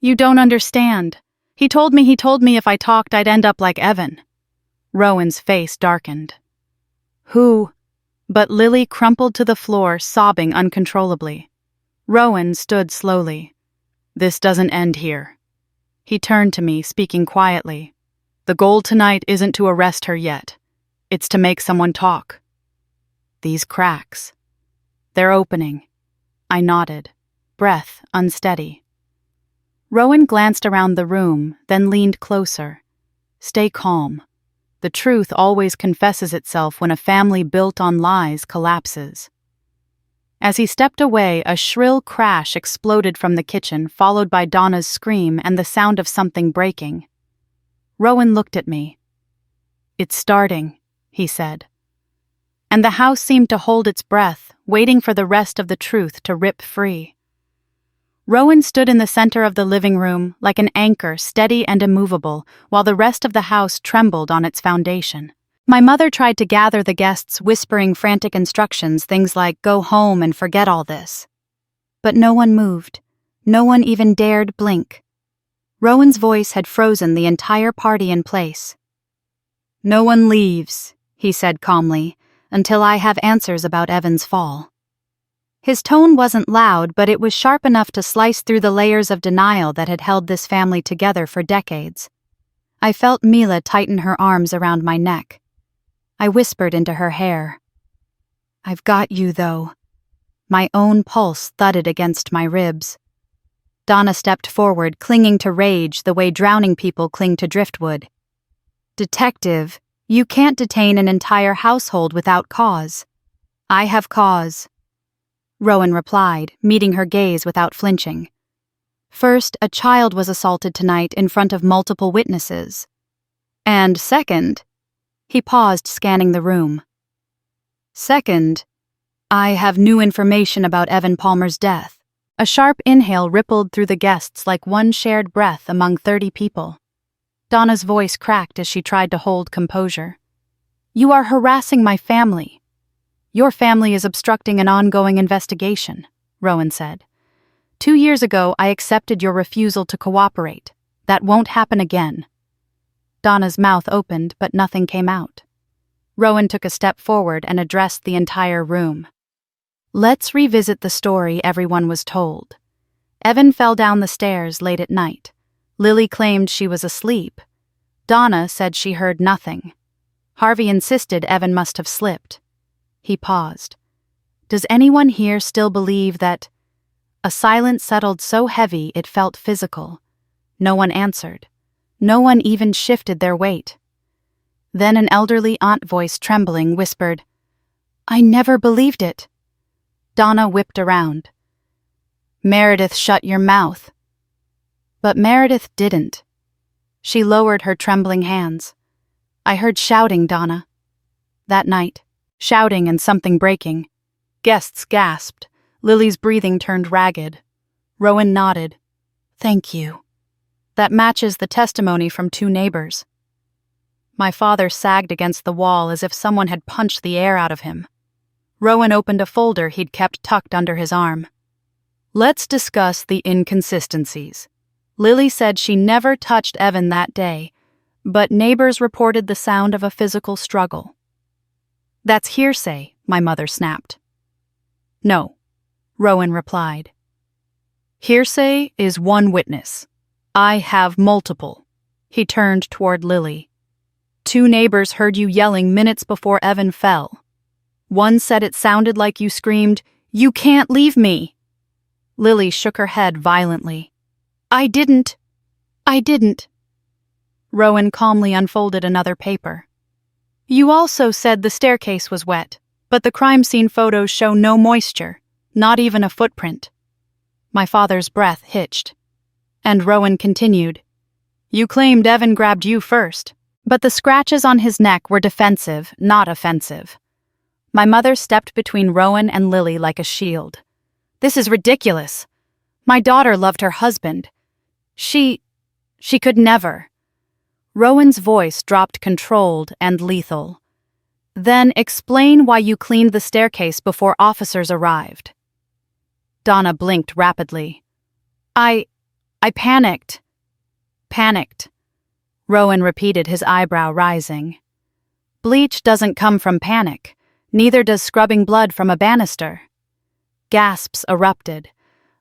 You don't understand. He told me if I talked I'd end up like Evan. Rowan's face darkened. Who? But Lily crumpled to the floor, sobbing uncontrollably. Rowan stood slowly. This doesn't end here. He turned to me, speaking quietly. The goal tonight isn't to arrest her yet. It's to make someone talk. These cracks. They're opening. I nodded, breath unsteady. Rowan glanced around the room, then leaned closer. Stay calm. The truth always confesses itself when a family built on lies collapses. As he stepped away, a shrill crash exploded from the kitchen, followed by Donna's scream and the sound of something breaking. Rowan looked at me. It's starting, he said. And the house seemed to hold its breath, waiting for the rest of the truth to rip free. Rowan stood in the center of the living room, like an anchor, steady and immovable, while the rest of the house trembled on its foundation. My mother tried to gather the guests, whispering frantic instructions, things like, go home and forget all this. But no one moved. No one even dared blink. Rowan's voice had frozen the entire party in place. No one leaves, he said calmly, until I have answers about Evan's fall. His tone wasn't loud, but it was sharp enough to slice through the layers of denial that had held this family together for decades. I felt Mila tighten her arms around my neck. I whispered into her hair. I've got you, though. My own pulse thudded against my ribs. Donna stepped forward, clinging to rage the way drowning people cling to driftwood. Detective, you can't detain an entire household without cause. I have cause. Rowan replied, meeting her gaze without flinching. First, a child was assaulted tonight in front of multiple witnesses. And second, he paused, scanning the room. Second, I have new information about Evan Palmer's death. A sharp inhale rippled through the guests like one shared breath among 30 people. Donna's voice cracked as she tried to hold composure. You are harassing my family. Your family is obstructing an ongoing investigation, Rowan said. 2 years ago, I accepted your refusal to cooperate. That won't happen again. Donna's mouth opened, but nothing came out. Rowan took a step forward and addressed the entire room. Let's revisit the story everyone was told. Evan fell down the stairs late at night. Lily claimed she was asleep. Donna said she heard nothing. Harvey insisted Evan must have slipped. He paused. Does anyone here still believe that... A silence settled so heavy it felt physical. No one answered. No one even shifted their weight. Then an elderly aunt voice, trembling, whispered, I never believed it. Donna whipped around. Meredith, shut your mouth. But Meredith didn't. She lowered her trembling hands. I heard shouting, Donna. That night. Shouting and something breaking. Guests gasped. Lily's breathing turned ragged. Rowan nodded. Thank you. That matches the testimony from 2 neighbors. My father sagged against the wall as if someone had punched the air out of him. Rowan opened a folder he'd kept tucked under his arm. Let's discuss the inconsistencies. Lily said she never touched Evan that day, but neighbors reported the sound of a physical struggle. That's hearsay, my mother snapped. No, Rowan replied. Hearsay is one witness. I have multiple. He turned toward Lily. 2 neighbors heard you yelling minutes before Evan fell. One said it sounded like you screamed, "You can't leave me!" Lily shook her head violently. I didn't. Rowan calmly unfolded another paper. You also said the staircase was wet, but the crime scene photos show no moisture, not even a footprint. My father's breath hitched. And Rowan continued. You claimed Evan grabbed you first, but the scratches on his neck were defensive, not offensive. My mother stepped between Rowan and Lily like a shield. This is ridiculous. My daughter loved her husband. She could never. Rowan's voice dropped controlled and lethal. Then explain why you cleaned the staircase before officers arrived. Donna blinked rapidly. I panicked. Panicked. Rowan repeated, his eyebrow rising. Bleach doesn't come from panic. Neither does scrubbing blood from a banister. Gasps erupted.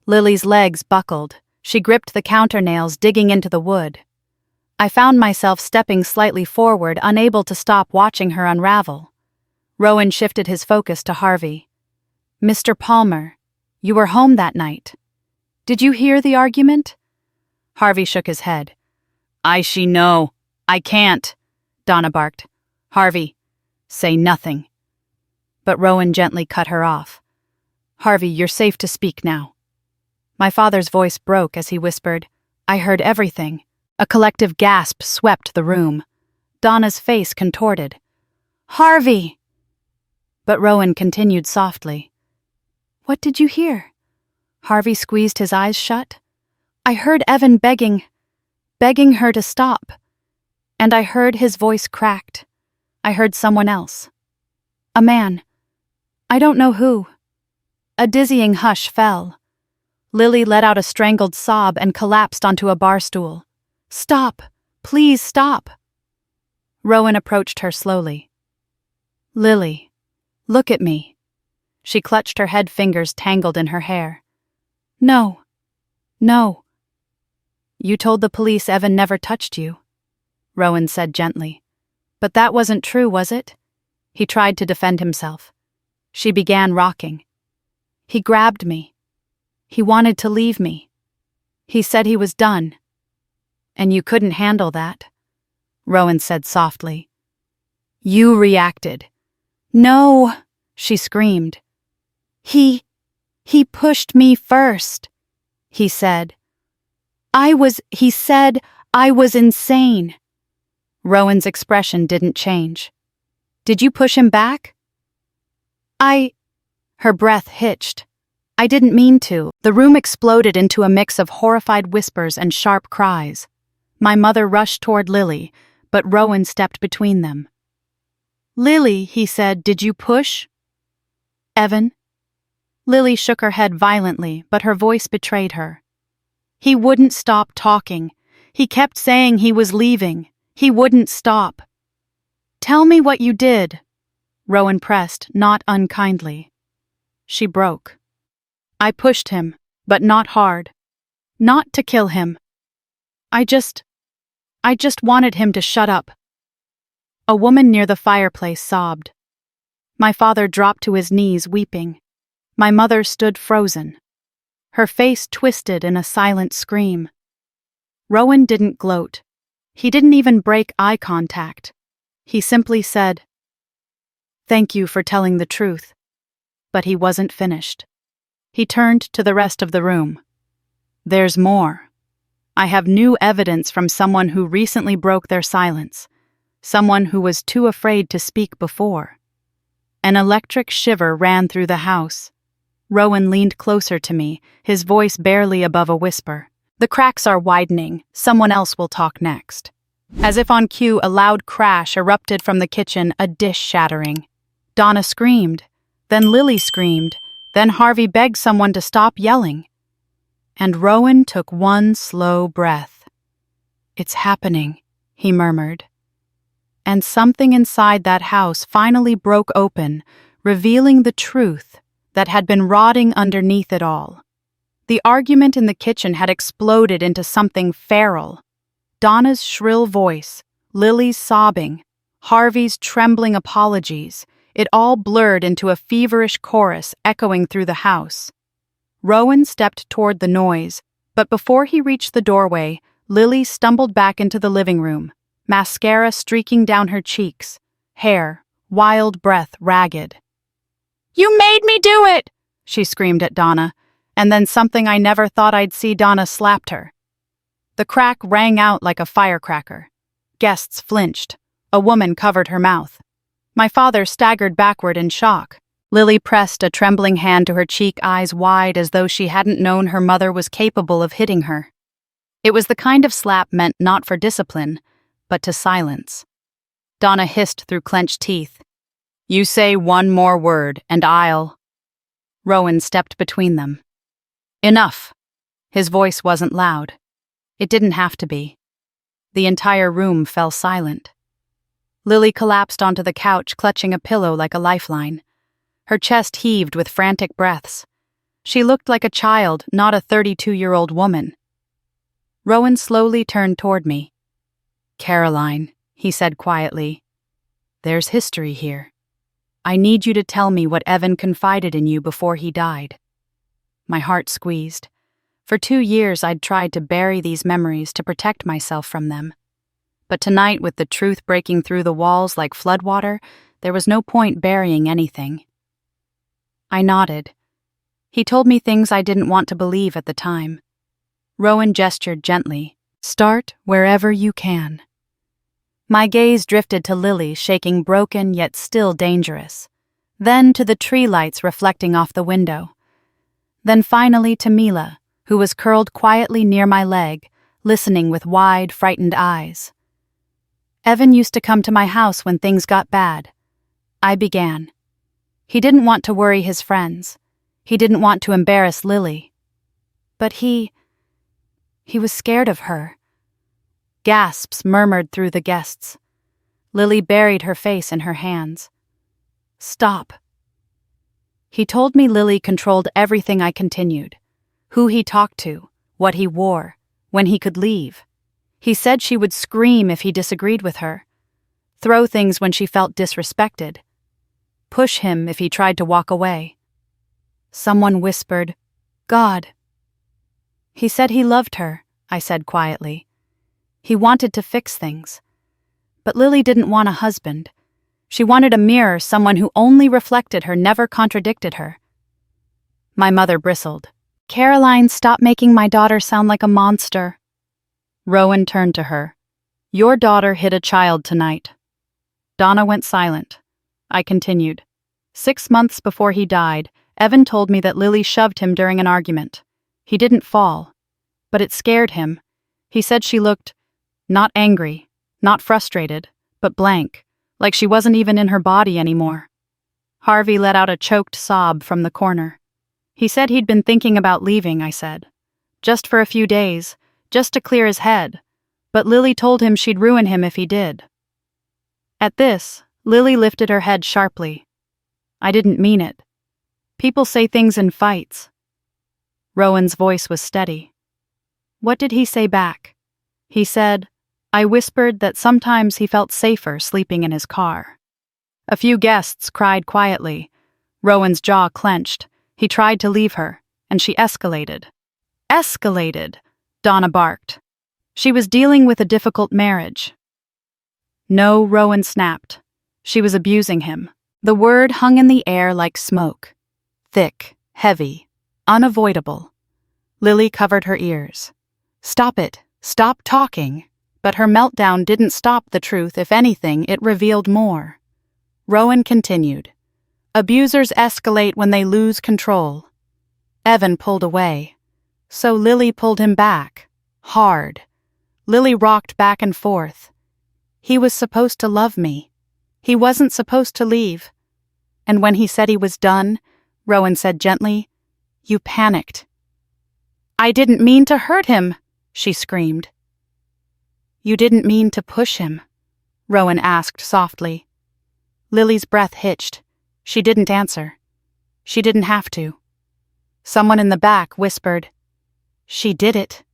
Lily's legs buckled. She gripped the counternails, digging into the wood. I found myself stepping slightly forward, unable to stop watching her unravel. Rowan shifted his focus to Harvey. Mr. Palmer, you were home that night. Did you hear the argument? Harvey shook his head. No. I can't, Donna barked. Harvey, say nothing. But Rowan gently cut her off. Harvey, you're safe to speak now. My father's voice broke as he whispered, I heard everything. A collective gasp swept the room. Donna's face contorted. Harvey! But Rowan continued softly. What did you hear? Harvey squeezed his eyes shut. I heard Evan begging her to stop. And I heard his voice cracked. I heard someone else. A man. I don't know who. A dizzying hush fell. Lily let out a strangled sob and collapsed onto a bar stool. Stop! Please stop! Rowan approached her slowly. Lily, look at me. She clutched her head, fingers tangled in her hair. No. You told the police Evan never touched you, Rowan said gently. But that wasn't true, was it? He tried to defend himself. She began rocking. He grabbed me. He wanted to leave me. He said he was done. And you couldn't handle that, Rowan said softly. You reacted. No, she screamed. He pushed me first, he said. He said I was insane. Rowan's expression didn't change. Did you push him back? Her breath hitched. I didn't mean to. The room exploded into a mix of horrified whispers and sharp cries. My mother rushed toward Lily, but Rowan stepped between them. Lily, he said, did you push? Evan? Lily shook her head violently, but her voice betrayed her. He wouldn't stop talking. He kept saying he was leaving. He wouldn't stop. Tell me what you did, Rowan pressed, not unkindly. She broke. I pushed him, but not hard. Not to kill him. I just wanted him to shut up. A woman near the fireplace sobbed. My father dropped to his knees, weeping. My mother stood frozen. Her face twisted in a silent scream. Rowan didn't gloat. He didn't even break eye contact. He simply said, Thank you for telling the truth. But he wasn't finished. He turned to the rest of the room. There's more. I have new evidence from someone who recently broke their silence. Someone who was too afraid to speak before. An electric shiver ran through the house. Rowan leaned closer to me, his voice barely above a whisper. The cracks are widening. Someone else will talk next. As if on cue, a loud crash erupted from the kitchen, a dish shattering. Donna screamed. Then Lily screamed. Then Harvey begged someone to stop yelling. And Rowan took one slow breath. "It's happening," he murmured. And something inside that house finally broke open, revealing the truth that had been rotting underneath it all. The argument in the kitchen had exploded into something feral. Donna's shrill voice, Lily's sobbing, Harvey's trembling apologies, it all blurred into a feverish chorus echoing through the house. Rowan stepped toward the noise, but before he reached the doorway, Lily stumbled back into the living room, mascara streaking down her cheeks, hair, wild breath ragged. "You made me do it!" she screamed at Donna, and then something I never thought I'd see, Donna slapped her. The crack rang out like a firecracker. Guests flinched. A woman covered her mouth. My father staggered backward in shock. Lily pressed a trembling hand to her cheek, eyes wide as though she hadn't known her mother was capable of hitting her. It was the kind of slap meant not for discipline, but to silence. Donna hissed through clenched teeth. "You say one more word, and I'll—" Rowan stepped between them. "Enough." His voice wasn't loud. It didn't have to be. The entire room fell silent. Lily collapsed onto the couch, clutching a pillow like a lifeline. Her chest heaved with frantic breaths. She looked like a child, not a 32-year-old woman. Rowan slowly turned toward me. "Caroline," he said quietly, "there's history here. I need you to tell me what Evan confided in you before he died." My heart squeezed. For 2 years I'd tried to bury these memories to protect myself from them. But tonight, with the truth breaking through the walls like floodwater, there was no point burying anything. I nodded. He told me things I didn't want to believe at the time. Rowan gestured gently. "Start wherever you can." My gaze drifted to Lily, shaking broken yet still dangerous. Then to the tree lights reflecting off the window. Then finally to Mila, who was curled quietly near my leg, listening with wide, frightened eyes. Evan used to come to my house when things got bad. I began. He didn't want to worry his friends. He didn't want to embarrass Lily. But he was scared of her. Gasps murmured through the guests. Lily buried her face in her hands. "Stop." He told me Lily controlled everything. I continued. Who he talked to, what he wore, when he could leave. He said she would scream if he disagreed with her, throw things when she felt disrespected, push him if he tried to walk away. Someone whispered, "God." He said he loved her, I said quietly. He wanted to fix things. But Lily didn't want a husband. She wanted a mirror, someone who only reflected her, never contradicted her. My mother bristled. "Caroline, stop making my daughter sound like a monster." Rowan turned to her. "Your daughter hit a child tonight." Donna went silent. I continued. 6 months before he died, Evan told me that Lily shoved him during an argument. He didn't fall, but it scared him. He said she looked not angry, not frustrated, but blank, like she wasn't even in her body anymore. Harvey let out a choked sob from the corner. He said he'd been thinking about leaving, I said. Just for a few days, just to clear his head, but Lily told him she'd ruin him if he did. At this, Lily lifted her head sharply. I didn't mean it. People say things in fights. Rowan's voice was steady. What did he say back? He said, I whispered that sometimes he felt safer sleeping in his car. A few guests cried quietly. Rowan's jaw clenched. He tried to leave her, and she escalated. Escalated, Donna barked. She was dealing with a difficult marriage. No, Rowan snapped. She was abusing him. The word hung in the air like smoke. Thick, heavy, unavoidable. Lily covered her ears. Stop it. Stop talking. But her meltdown didn't stop the truth. If anything, it revealed more. Rowan continued. Abusers escalate when they lose control. Evan pulled away, so Lily pulled him back, hard. Lily rocked back and forth. He was supposed to love me. He wasn't supposed to leave. And when he said he was done, Rowan said gently, "You panicked." "I didn't mean to hurt him," she screamed. "You didn't mean to push him?" Rowan asked softly. Lily's breath hitched. She didn't answer. She didn't have to. Someone in the back whispered, "She did it.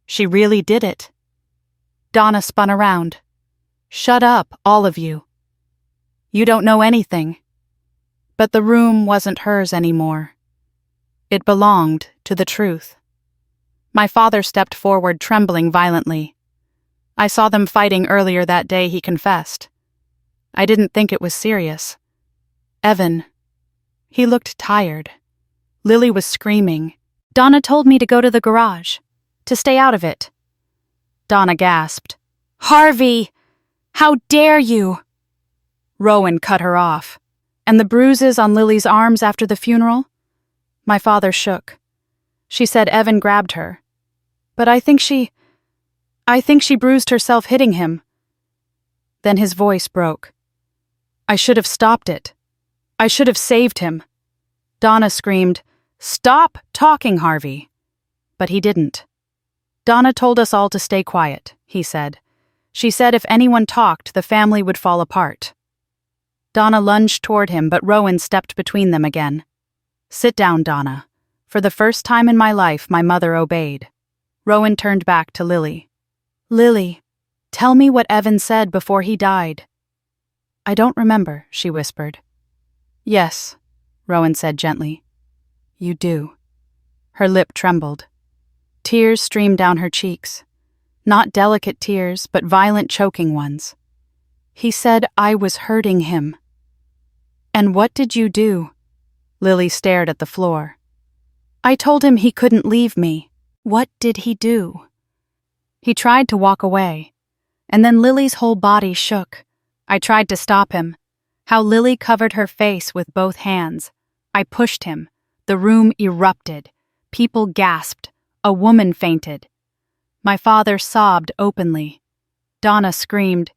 She really did it." Donna spun around. "Shut up, all of you. You don't know anything." But the room wasn't hers anymore. It belonged to the truth. My father stepped forward, trembling violently. "I saw them fighting earlier that day," he confessed. "I didn't think it was serious. Evan." He looked tired. Lily was screaming. "Donna told me to go to the garage, to stay out of it." Donna gasped. "Harvey! How dare you!" Rowan cut her off. "And the bruises on Lily's arms after the funeral?" My father shook. "She said Evan grabbed her. But I think she bruised herself hitting him." Then his voice broke. "I should have stopped it. I should have saved him." Donna screamed, "Stop talking, Harvey." But he didn't. "Donna told us all to stay quiet," he said. "She said if anyone talked, the family would fall apart." Donna lunged toward him, but Rowan stepped between them again. "Sit down, Donna." For the first time in my life, my mother obeyed. Rowan turned back to Lily. "Lily, tell me what Evan said before he died." "I don't remember," she whispered. "Yes," Rowan said gently. "You do." Her lip trembled. Tears streamed down her cheeks. Not delicate tears, but violent, choking ones. "He said I was hurting him." "And what did you do?" Lily stared at the floor. "I told him he couldn't leave me." "What did he do?" "He tried to walk away. And then Lily's whole body shook. I tried to stop him. How Lily covered her face with both hands. I pushed him. The room erupted. People gasped. A woman fainted. My father sobbed openly. Donna screamed,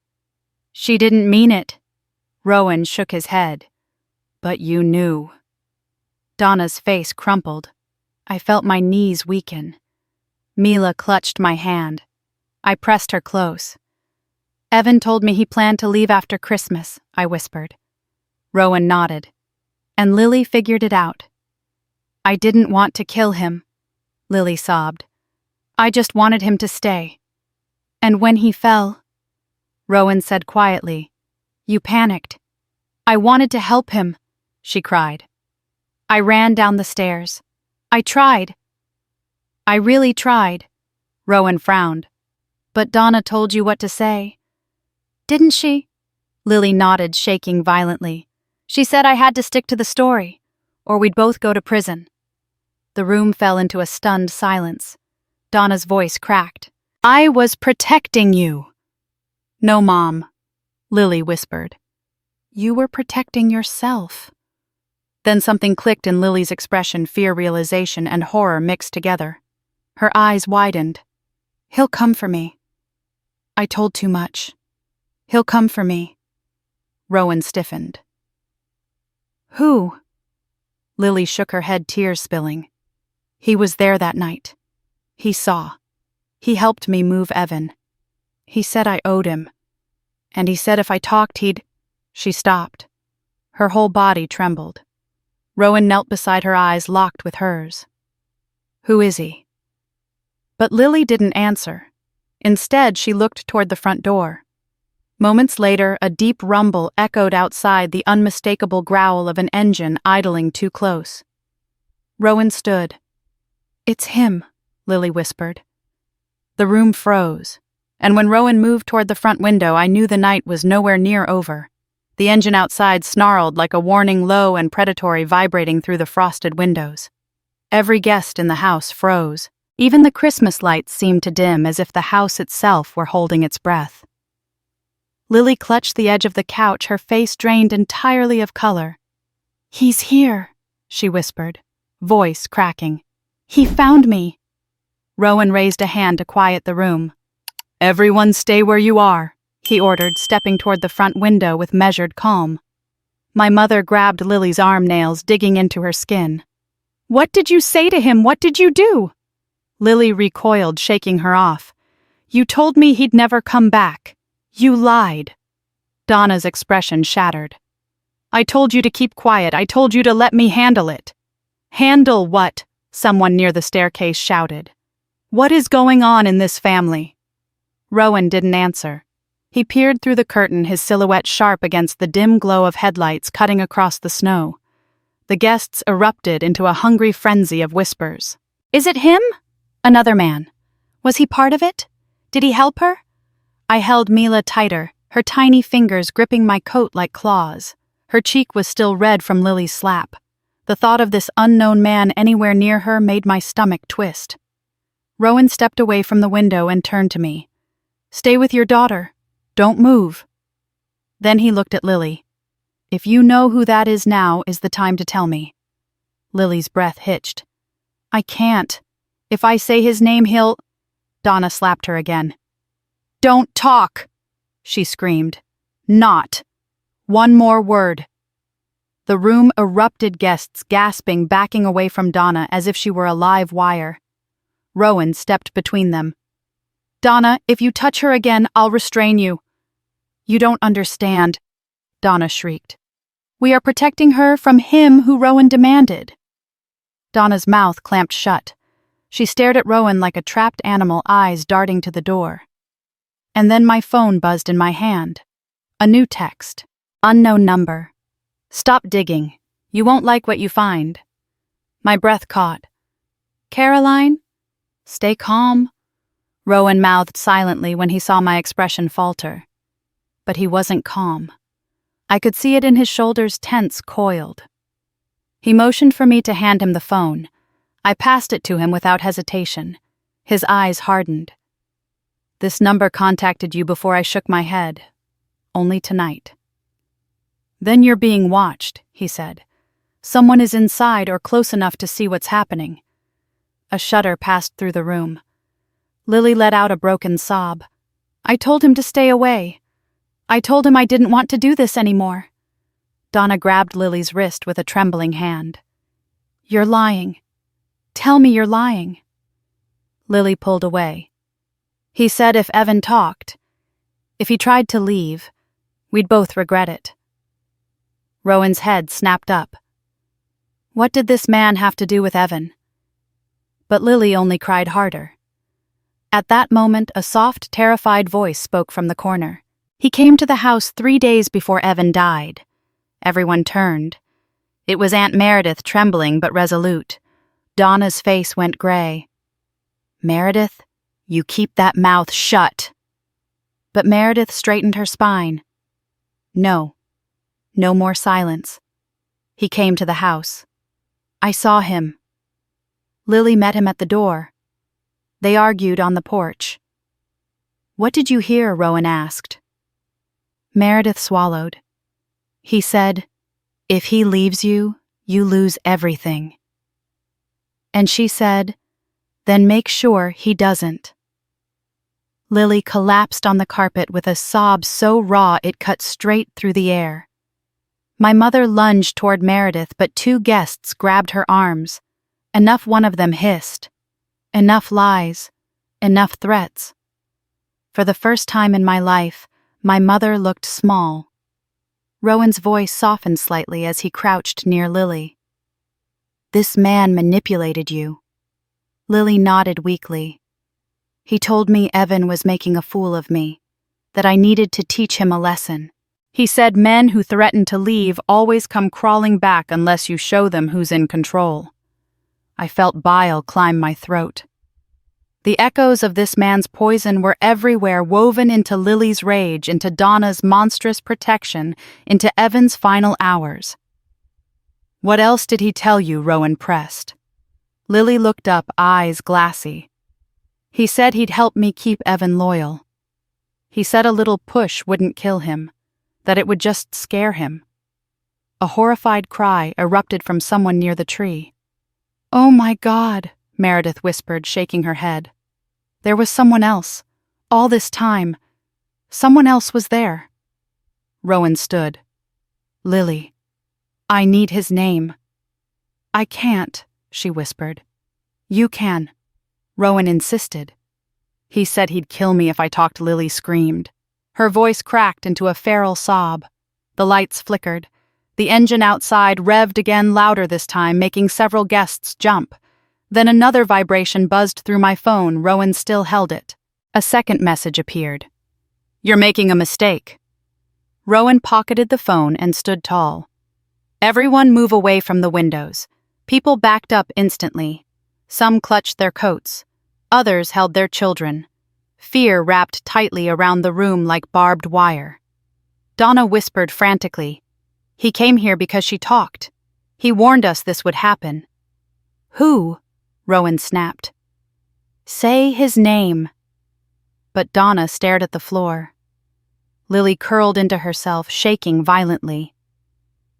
"She didn't mean it." Rowan shook his head. "But you knew." Donna's face crumpled. I felt my knees weaken. Mila clutched my hand. I pressed her close. "Evan told me he planned to leave after Christmas," I whispered. Rowan nodded. "And Lily figured it out." "I didn't want to kill him," Lily sobbed. "I just wanted him to stay. And when he fell," Rowan said quietly, "you panicked. I wanted to help him," she cried. "I ran down the stairs. I tried. I really tried." Rowan frowned. "But Donna told you what to say." "Didn't she?" Lily nodded, shaking violently. "She said I had to stick to the story, or we'd both go to prison." The room fell into a stunned silence. Donna's voice cracked. "I was protecting you." "No, Mom," Lily whispered. "You were protecting yourself." Then something clicked in Lily's expression, fear, realization, and horror mixed together. Her eyes widened. "He'll come for me. I told too much. He'll come for me." Rowan stiffened. "Who?" Lily shook her head, tears spilling. "He was there that night. He saw. He helped me move Evan. He said I owed him. And he said if I talked, he'd—" She stopped. Her whole body trembled. Rowan knelt beside her, eyes locked with hers. "Who is he?" But Lily didn't answer. Instead, she looked toward the front door. Moments later, a deep rumble echoed outside, the unmistakable growl of an engine idling too close. Rowan stood. "It's him," Lily whispered. The room froze, and when Rowan moved toward the front window, I knew the night was nowhere near over. The engine outside snarled like a warning, low and predatory, vibrating through the frosted windows. Every guest in the house froze. Even the Christmas lights seemed to dim, as if the house itself were holding its breath. Lily clutched the edge of the couch, her face drained entirely of color. "He's here," she whispered, voice cracking. He found me. Rowan raised a hand to quiet the room. Everyone stay where you are, he ordered, stepping toward the front window with measured calm. My mother grabbed Lily's arm nails, digging into her skin. What did you say to him? What did you do? Lily recoiled, shaking her off. You told me he'd never come back. You lied. Donna's expression shattered. I told you to keep quiet. I told you to let me handle it. Handle what? Someone near the staircase shouted. What is going on in this family? Rowan didn't answer. He peered through the curtain, his silhouette sharp against the dim glow of headlights cutting across the snow. The guests erupted into a hungry frenzy of whispers. Is it him? Another man. Was he part of it? Did he help her? I held Mila tighter, her tiny fingers gripping my coat like claws. Her cheek was still red from Lily's slap. The thought of this unknown man anywhere near her made my stomach twist. Rowan stepped away from the window and turned to me. Stay with your daughter. Don't move. Then he looked at Lily. If you know who that is now is the time to tell me. Lily's breath hitched. I can't. If I say his name, he'll... Donna slapped her again. Don't talk, she screamed. Not. One more word. The room erupted, guests gasping, backing away from Donna as if she were a live wire. Rowan stepped between them. Donna, if you touch her again, I'll restrain you. You don't understand, Donna shrieked. We are protecting her from him who Rowan demanded. Donna's mouth clamped shut. She stared at Rowan like a trapped animal, eyes darting to the door. And then my phone buzzed in my hand. A new text. Unknown number. Stop digging. You won't like what you find. My breath caught. Caroline? Stay calm. Rowan mouthed silently when he saw my expression falter. But he wasn't calm. I could see it in his shoulders, tense, coiled. He motioned for me to hand him the phone. I passed it to him without hesitation. His eyes hardened. This number contacted you before I shook my head. Only tonight. Then you're being watched, he said. Someone is inside or close enough to see what's happening. A shudder passed through the room. Lily let out a broken sob. I told him to stay away. I told him I didn't want to do this anymore. Donna grabbed Lily's wrist with a trembling hand. You're lying. Tell me you're lying. Lily pulled away. He said if Evan talked, if he tried to leave, we'd both regret it. Rowan's head snapped up. What did this man have to do with Evan? But Lily only cried harder. At that moment, a soft, terrified voice spoke from the corner. He came to the house 3 days before Evan died. Everyone turned. It was Aunt Meredith, trembling but resolute. Donna's face went gray. Meredith, you keep that mouth shut. But Meredith straightened her spine. No. No more silence. He came to the house. I saw him. Lily met him at the door. They argued on the porch. What did you hear? Rowan asked. Meredith swallowed. He said, if he leaves you, you lose everything. And she said, then make sure he doesn't. Lily collapsed on the carpet with a sob so raw it cut straight through the air. My mother lunged toward Meredith, but 2 guests grabbed her arms. Enough one of them hissed. Enough lies. Enough threats. For the first time in my life, my mother looked small. Rowan's voice softened slightly as he crouched near Lily. This man manipulated you. Lily nodded weakly. He told me Evan was making a fool of me, that I needed to teach him a lesson. He said men who threaten to leave always come crawling back unless you show them who's in control. I felt bile climb my throat. The echoes of this man's poison were everywhere, woven into Lily's rage, into Donna's monstrous protection, into Evan's final hours. What else did he tell you? Rowan pressed. Lily looked up, eyes glassy. He said he'd help me keep Evan loyal. He said a little push wouldn't kill him, that it would just scare him. A horrified cry erupted from someone near the tree. Oh my God, Meredith whispered, shaking her head. There was someone else. All this time. Someone else was there. Rowan stood. Lily. I need his name. I can't, she whispered. You can. Rowan insisted. He said he'd kill me if I talked. Lily screamed. Her voice cracked into a feral sob. The lights flickered. The engine outside revved again, louder this time, making several guests jump. Then another vibration buzzed through my phone. Rowan still held it. A second message appeared. You're making a mistake. Rowan pocketed the phone and stood tall. Everyone move away from the windows. People backed up instantly. Some clutched their coats. Others held their children. Fear wrapped tightly around the room like barbed wire. Donna whispered frantically. He came here because she talked. He warned us this would happen. Who? Rowan snapped. Say his name. But Donna stared at the floor. Lily curled into herself, shaking violently.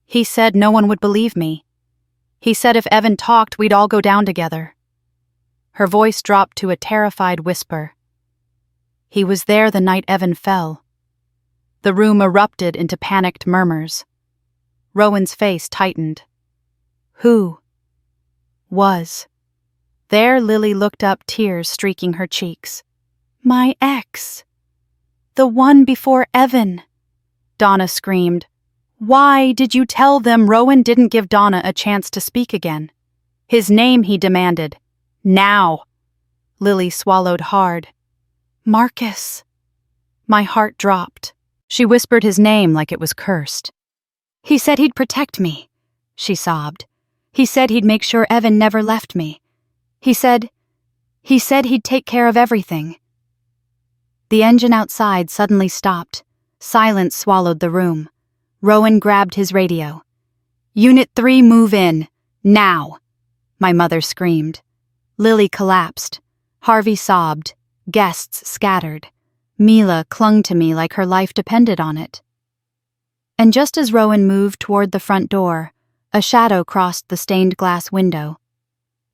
He said no one would believe me. He said if Evan talked, we'd all go down together. Her voice dropped to a terrified whisper. He was there the night Evan fell. The room erupted into panicked murmurs. Rowan's face tightened. Who? Was. There Lily looked up, tears streaking her cheeks. My ex. The one before Evan. Donna screamed. Why did you tell them? Rowan didn't give Donna a chance to speak again. His name, he demanded. Now. Lily swallowed hard. Marcus. My heart dropped. She whispered his name like it was cursed. He said he'd protect me, she sobbed. He said he'd make sure Evan never left me. He said he'd take care of everything. The engine outside suddenly stopped. Silence swallowed the room. Rowan grabbed his radio. Unit 3, move in. Now. My mother screamed. Lily collapsed. Harvey sobbed. Guests scattered. Mila clung to me like her life depended on it. And just as Rowan moved toward the front door, a shadow crossed the stained glass window.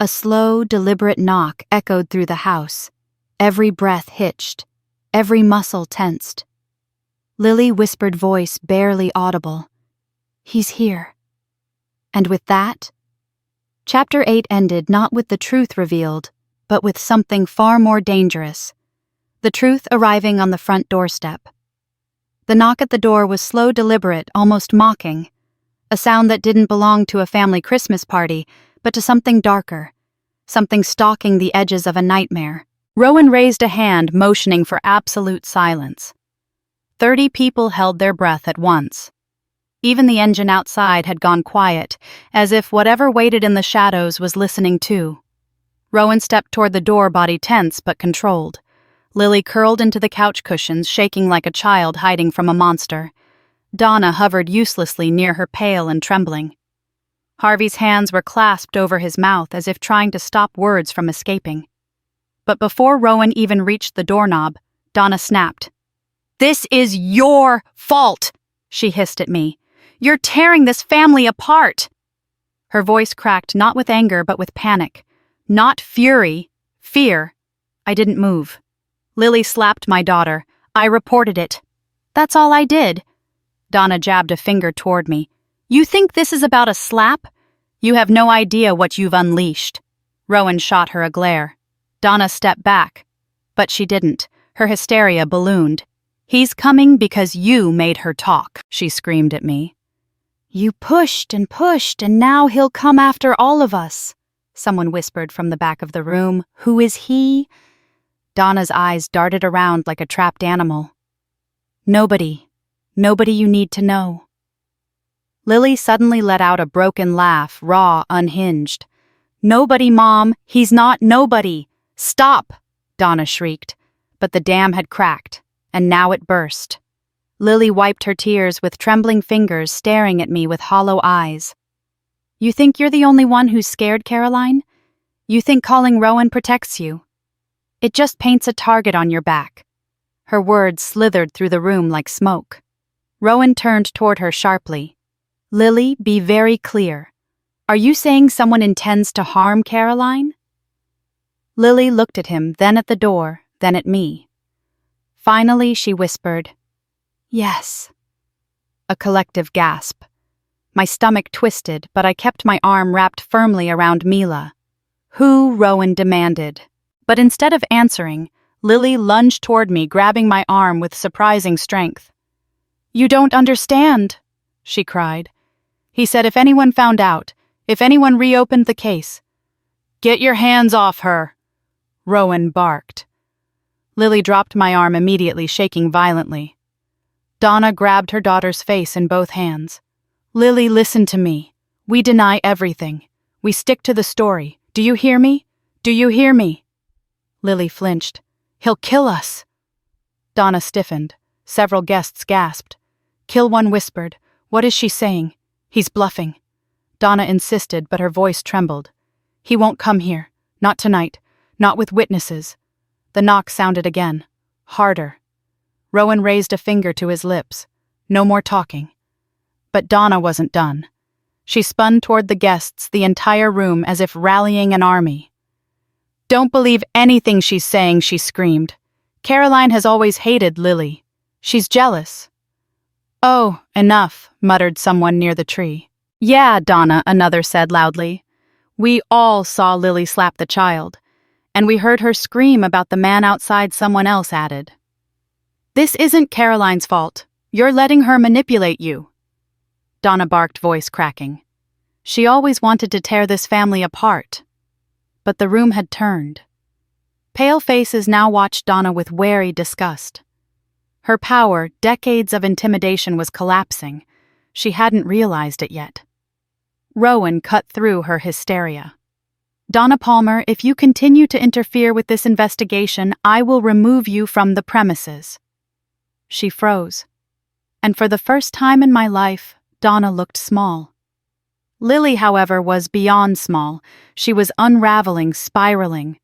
A slow, deliberate knock echoed through the house. Every breath hitched. Every muscle tensed. Lily whispered, voice barely audible. He's here. And with that, Chapter 8 ended not with the truth revealed, but with something far more dangerous. The truth arriving on the front doorstep. The knock at the door was slow, deliberate, almost mocking. A sound that didn't belong to a family Christmas party, but to something darker. Something stalking the edges of a nightmare. Rowan raised a hand, motioning for absolute silence. 30 people held their breath at once. Even the engine outside had gone quiet, as if whatever waited in the shadows was listening too. Rowan stepped toward the door, body tense but controlled. Lily curled into the couch cushions, shaking like a child hiding from a monster. Donna hovered uselessly near her, pale and trembling. Harvey's hands were clasped over his mouth as if trying to stop words from escaping. But before Rowan even reached the doorknob, Donna snapped. "This is your fault," she hissed at me. "You're tearing this family apart." Her voice cracked not with anger but with panic. Not fury, fear. I didn't move. Lily slapped my daughter. I reported it. "That's all I did." Donna jabbed a finger toward me. "You think this is about a slap? You have no idea what you've unleashed." Rowan shot her a glare. Donna stepped back. But she didn't. Her hysteria ballooned. "He's coming because you made her talk," she screamed at me. "You pushed, and now he'll come after all of us," someone whispered from the back of the room. "Who is he?" Donna's eyes darted around like a trapped animal. Nobody you need to know." Lily suddenly let out a broken laugh, raw, unhinged. "Nobody, Mom. He's not nobody. Stop!" Donna shrieked. But the dam had cracked, and now it burst. Lily wiped her tears with trembling fingers, staring at me with hollow eyes. "You think you're the only one who's scared, Caroline? You think calling Rowan protects you? It just paints a target on your back." Her words slithered through the room like smoke. Rowan turned toward her sharply. "Lily, be very clear. Are you saying someone intends to harm Caroline?" Lily looked at him, then at the door, then at me. Finally, she whispered, "Yes." A collective gasp. My stomach twisted, but I kept my arm wrapped firmly around Mila. "Who?" Rowan demanded. But instead of answering, Lily lunged toward me, grabbing my arm with surprising strength. "You don't understand," she cried. "He said if anyone found out, if anyone reopened the case." "Get your hands off her," Rowan barked. Lily dropped my arm immediately, shaking violently. Donna grabbed her daughter's face in both hands. "Lily, listen to me. We deny everything. We stick to the story. Do you hear me? Do you hear me?" Lily flinched. "He'll kill us." Donna stiffened. Several guests gasped. Kilone whispered, "What is she saying? He's bluffing." Donna insisted, but her voice trembled. "He won't come here. Not tonight. Not with witnesses." The knock sounded again. Harder. Rowan raised a finger to his lips. No more talking. But Donna wasn't done. She spun toward the guests, the entire room, as if rallying an army. "Don't believe anything she's saying," she screamed. "Caroline has always hated Lily. She's jealous." "Oh, enough," muttered someone near the tree. "Yeah, Donna," another said loudly. "We all saw Lily slap the child. And we heard her scream about the man outside," someone else added. "This isn't Caroline's fault. You're letting her manipulate you." Donna barked, voice cracking. She always wanted to tear this family apart. But the room had turned. Pale faces now watched Donna with wary disgust. Her power, decades of intimidation, was collapsing. She hadn't realized it yet. Rowan cut through her hysteria. "Donna Palmer, if you continue to interfere with this investigation, I will remove you from the premises." She froze. And for the first time in my life, Donna looked small. Lily, however, was beyond small. She was unraveling, spiraling.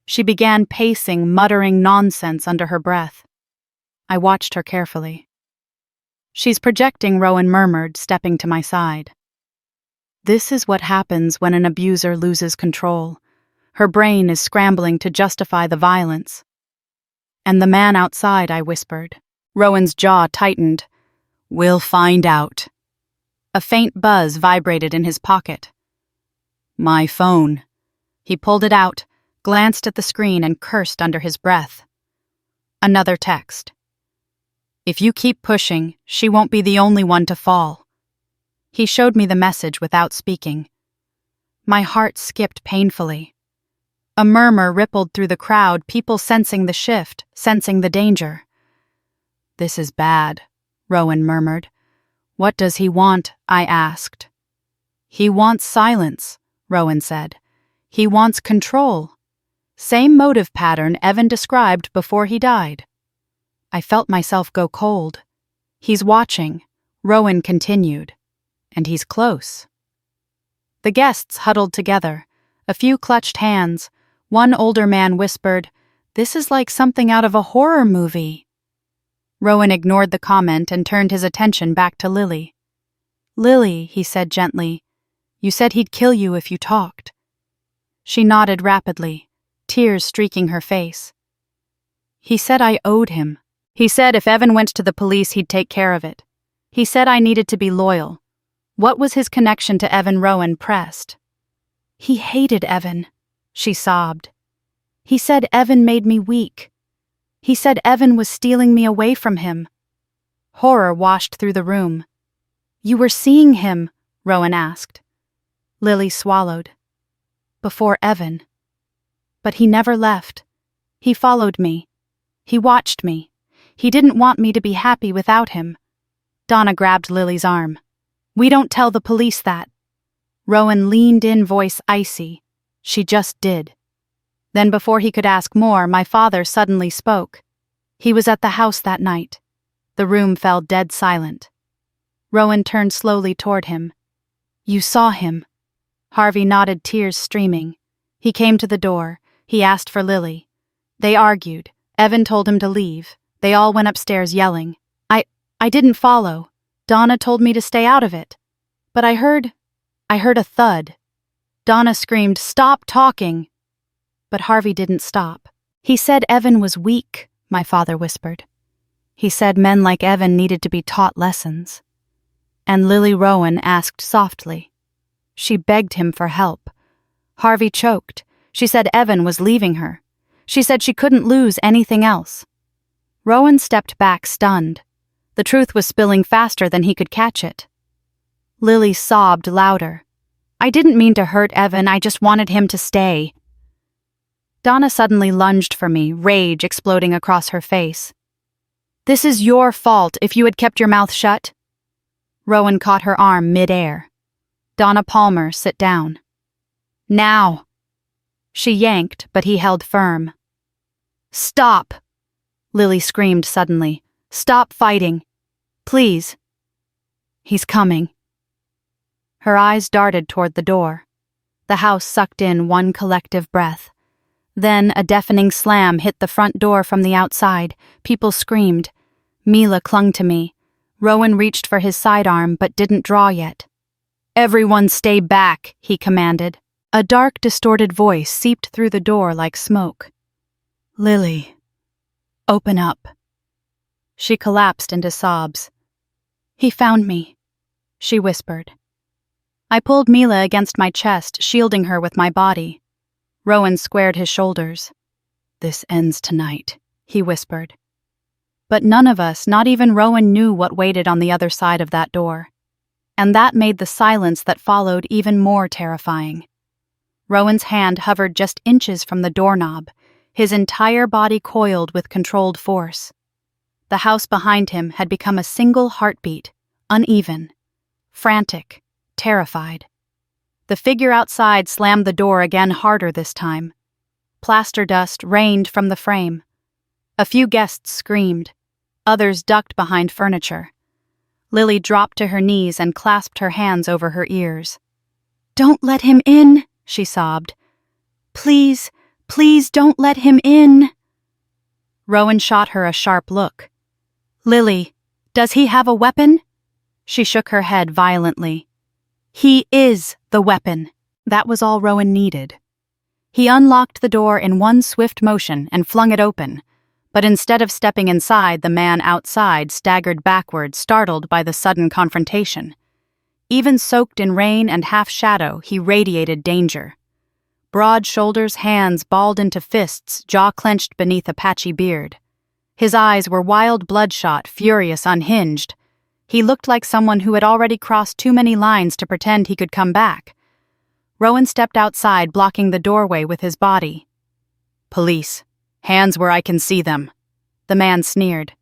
She began pacing, muttering nonsense under her breath. I watched her carefully. "She's projecting," Rowan murmured, stepping to my side. This is what happens when an abuser loses control. Her brain is scrambling to justify the violence. "And the man outside," I whispered. Rowan's jaw tightened. "We'll find out." A faint buzz vibrated in his pocket. My phone. He pulled it out, glanced at the screen, and cursed under his breath. Another text. "If you keep pushing, she won't be the only one to fall." He showed me the message without speaking. My heart skipped painfully. A murmur rippled through the crowd, people sensing the shift, sensing the danger. "This is bad," Rowan murmured. "What does he want?" I asked. "He wants silence," Rowan said. "He wants control. Same motive pattern Evan described before he died." I felt myself go cold. "He's watching," Rowan continued. "And he's close." The guests huddled together. A few clutched hands. One older man whispered, "This is like something out of a horror movie." Rowan ignored the comment and turned his attention back to Lily. "Lily," he said gently, "you said he'd kill you if you talked." She nodded rapidly, tears streaking her face. "He said I owed him. He said if Evan went to the police, he'd take care of it. He said I needed to be loyal." What was his connection to Evan? Rowan pressed. "He hated Evan," she sobbed. "He said Evan made me weak. He said Evan was stealing me away from him." Horror washed through the room. "You were seeing him?" Rowan asked. Lily swallowed. "Before Evan. But he never left. He followed me. He watched me. He didn't want me to be happy without him." Donna grabbed Lily's arm. "We don't tell the police that." Rowan leaned in, voice icy. "She just did." Then before he could ask more, my father suddenly spoke. He was at the house that night. The room fell dead silent. Rowan turned slowly toward him. "You saw him." Harvey nodded, tears streaming. He came to the door. He asked for Lily. They argued. Evan told him to leave. They all went upstairs yelling. I didn't follow. Donna told me to stay out of it. But I heard a thud. Donna screamed, "Stop talking!" But Harvey didn't stop. He said Evan was weak, my father whispered. He said men like Evan needed to be taught lessons. And Lily Rowan asked softly. She begged him for help. Harvey choked. She said Evan was leaving her. She said she couldn't lose anything else. Rowan stepped back, stunned. The truth was spilling faster than he could catch it. Lily sobbed louder. I didn't mean to hurt Evan, I just wanted him to stay. Donna suddenly lunged for me, rage exploding across her face. This is your fault if you had kept your mouth shut. Rowan caught her arm mid-air. Donna Palmer, sit down. Now. She yanked, but he held firm. Stop! Lily screamed suddenly. Stop fighting. Please. He's coming. Her eyes darted toward the door. The house sucked in one collective breath. Then a deafening slam hit the front door from the outside. People screamed. Mila clung to me. Rowan reached for his sidearm but didn't draw yet. Everyone stay back, he commanded. A dark, distorted voice seeped through the door like smoke. Lily, open up. She collapsed into sobs. He found me, she whispered. I pulled Mila against my chest, shielding her with my body. Rowan squared his shoulders. This ends tonight, he whispered. But none of us, not even Rowan, knew what waited on the other side of that door. And that made the silence that followed even more terrifying. Rowan's hand hovered just inches from the doorknob, his entire body coiled with controlled force. The house behind him had become a single heartbeat, uneven, frantic, terrified. The figure outside slammed the door again harder this time. Plaster dust rained from the frame. A few guests screamed. Others ducked behind furniture. Lily dropped to her knees and clasped her hands over her ears. Don't let him in, she sobbed. Please, please don't let him in. Rowan shot her a sharp look. Lily, does he have a weapon? She shook her head violently. He is the weapon. That was all Rowan needed. He unlocked the door in one swift motion and flung it open, but instead of stepping inside, the man outside staggered backward, startled by the sudden confrontation. Even soaked in rain and half-shadow, he radiated danger. Broad shoulders, hands balled into fists, jaw clenched beneath a patchy beard. His eyes were wild, bloodshot, furious, unhinged. He looked like someone who had already crossed too many lines to pretend he could come back. Rowan stepped outside, blocking the doorway with his body. Police. Hands where I can see them. The man sneered.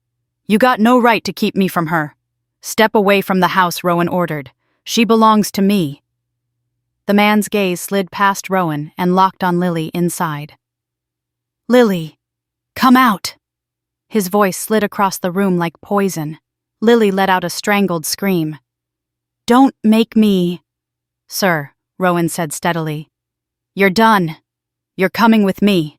You got no right to keep me from her. Step away from the house, Rowan ordered. She belongs to me. The man's gaze slid past Rowan and locked on Lily inside. Lily, come out! His voice slid across the room like poison. Lily let out a strangled scream. Don't make me... Sir, Rowan said steadily. You're done. You're coming with me.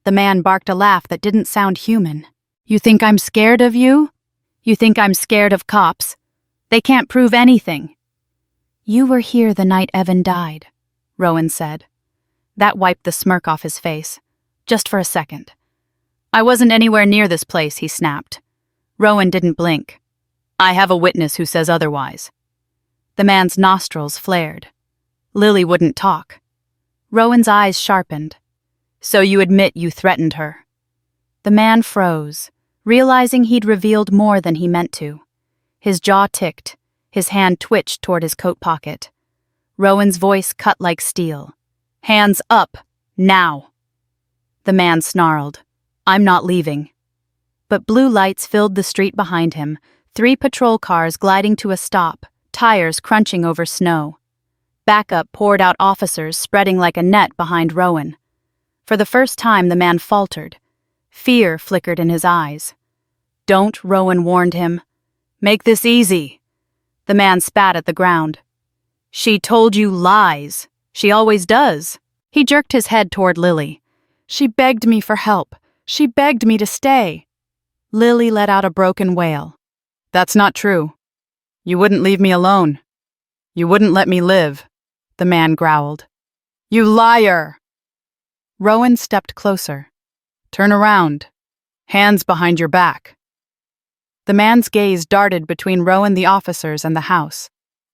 The man barked a laugh that didn't sound human. You think I'm scared of you? You think I'm scared of cops? They can't prove anything. You were here the night Evan died, Rowan said. That wiped the smirk off his face. Just for a second. I wasn't anywhere near this place, he snapped. Rowan didn't blink. I have a witness who says otherwise. The man's nostrils flared. Lily wouldn't talk. Rowan's eyes sharpened. So you admit you threatened her? The man froze, realizing he'd revealed more than he meant to. His jaw ticked. His hand twitched toward his coat pocket. Rowan's voice cut like steel. Hands up, now. The man snarled. I'm not leaving. But blue lights filled the street behind him, 3 patrol cars gliding to a stop, tires crunching over snow. Backup poured out officers spreading like a net behind Rowan. For the first time, the man faltered. Fear flickered in his eyes. Don't, Rowan warned him. Make this easy. The man spat at the ground. She told you lies. She always does. He jerked his head toward Lily. She begged me for help. She begged me to stay. Lily let out a broken wail. That's not true. You wouldn't leave me alone. You wouldn't let me live, the man growled. You liar! Rowan stepped closer. "Turn around. Hands behind your back." The man's gaze darted between Rowan, the officers, and the house.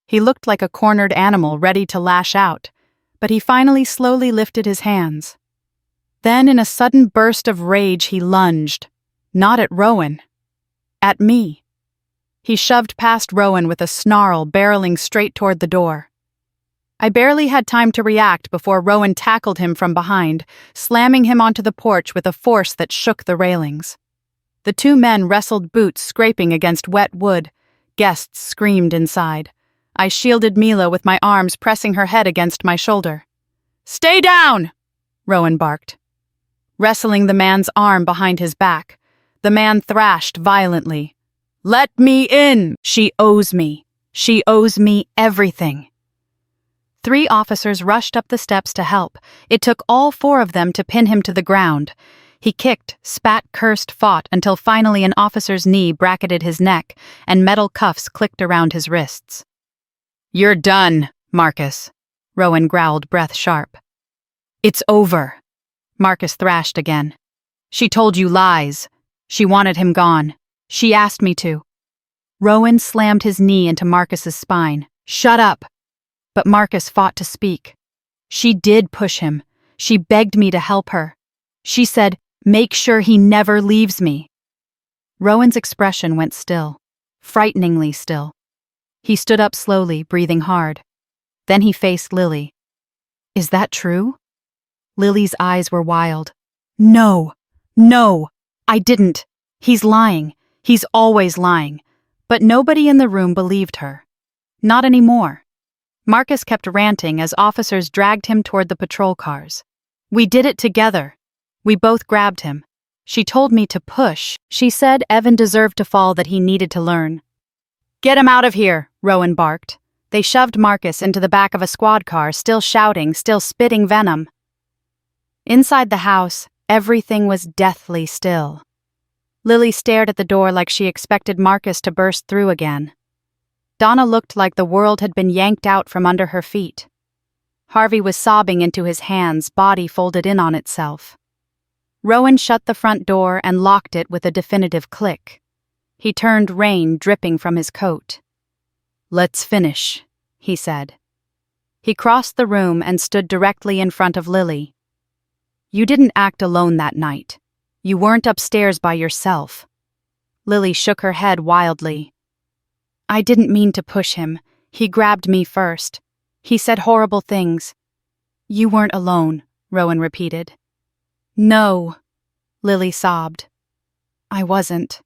He looked like a cornered animal ready to lash out, but he finally slowly lifted his hands. Then, in a sudden burst of rage, he lunged. Not at Rowan. At me. He shoved past Rowan with a snarl, barreling straight toward the door. I barely had time to react before Rowan tackled him from behind, slamming him onto the porch with a force that shook the railings. The two men wrestled, boots scraping against wet wood. Guests screamed inside. I shielded Mila with my arms, pressing her head against my shoulder. "Stay down!" Rowan barked. Wrestling the man's arm behind his back, the man thrashed violently. "Let me in! She owes me. She owes me everything." 3 officers rushed up the steps to help. It took all 4 of them to pin him to the ground. He kicked, spat, cursed, fought, until finally an officer's knee bracketed his neck and metal cuffs clicked around his wrists. "You're done, Marcus," Rowan growled, breath sharp. "It's over," Marcus thrashed again. "She told you lies. She wanted him gone. She asked me to." Rowan slammed his knee into Marcus's spine. "Shut up." But Marcus fought to speak. "She did push him. She begged me to help her. She said, 'Make sure he never leaves me.'" Rowan's expression went still, frighteningly still. He stood up slowly, breathing hard. Then he faced Lily. "Is that true?" Lily's eyes were wild. No, I didn't. He's lying. He's always lying." But nobody in the room believed her. Not anymore. Marcus kept ranting as officers dragged him toward the patrol cars. "We did it together. We both grabbed him. She told me to push. She said Evan deserved to fall, that he needed to learn." "Get him out of here," Rowan barked. They shoved Marcus into the back of a squad car, still shouting, still spitting venom. Inside the house, everything was deathly still. Lily stared at the door like she expected Marcus to burst through again. Donna looked like the world had been yanked out from under her feet. Harvey was sobbing into his hands, body folded in on itself. Rowan shut the front door and locked it with a definitive click. He turned, rain dripping from his coat. "Let's finish," he said. He crossed the room and stood directly in front of Lily. "You didn't act alone that night. You weren't upstairs by yourself." Lily shook her head wildly. "I didn't mean to push him. He grabbed me first. He said horrible things." "You weren't alone," Rowan repeated. "No," Lily sobbed. "I wasn't."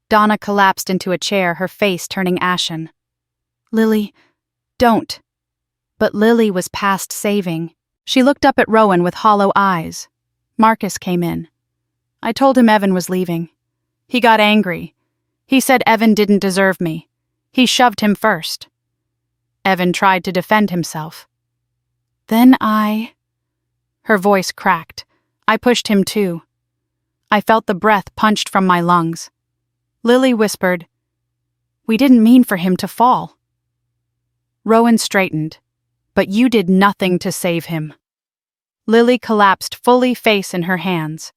Donna collapsed into a chair, her face turning ashen. "Lily, don't." But Lily was past saving. She looked up at Rowan with hollow eyes. Marcus came in. "I told him Evan was leaving. He got angry. He said Evan didn't deserve me. He shoved him first. Evan tried to defend himself. Then Her voice cracked. "I pushed him too. I felt the breath punched from my lungs." Lily whispered, "We didn't mean for him to fall." Rowan straightened. "But you did nothing to save him." Lily collapsed fully, face in her hands.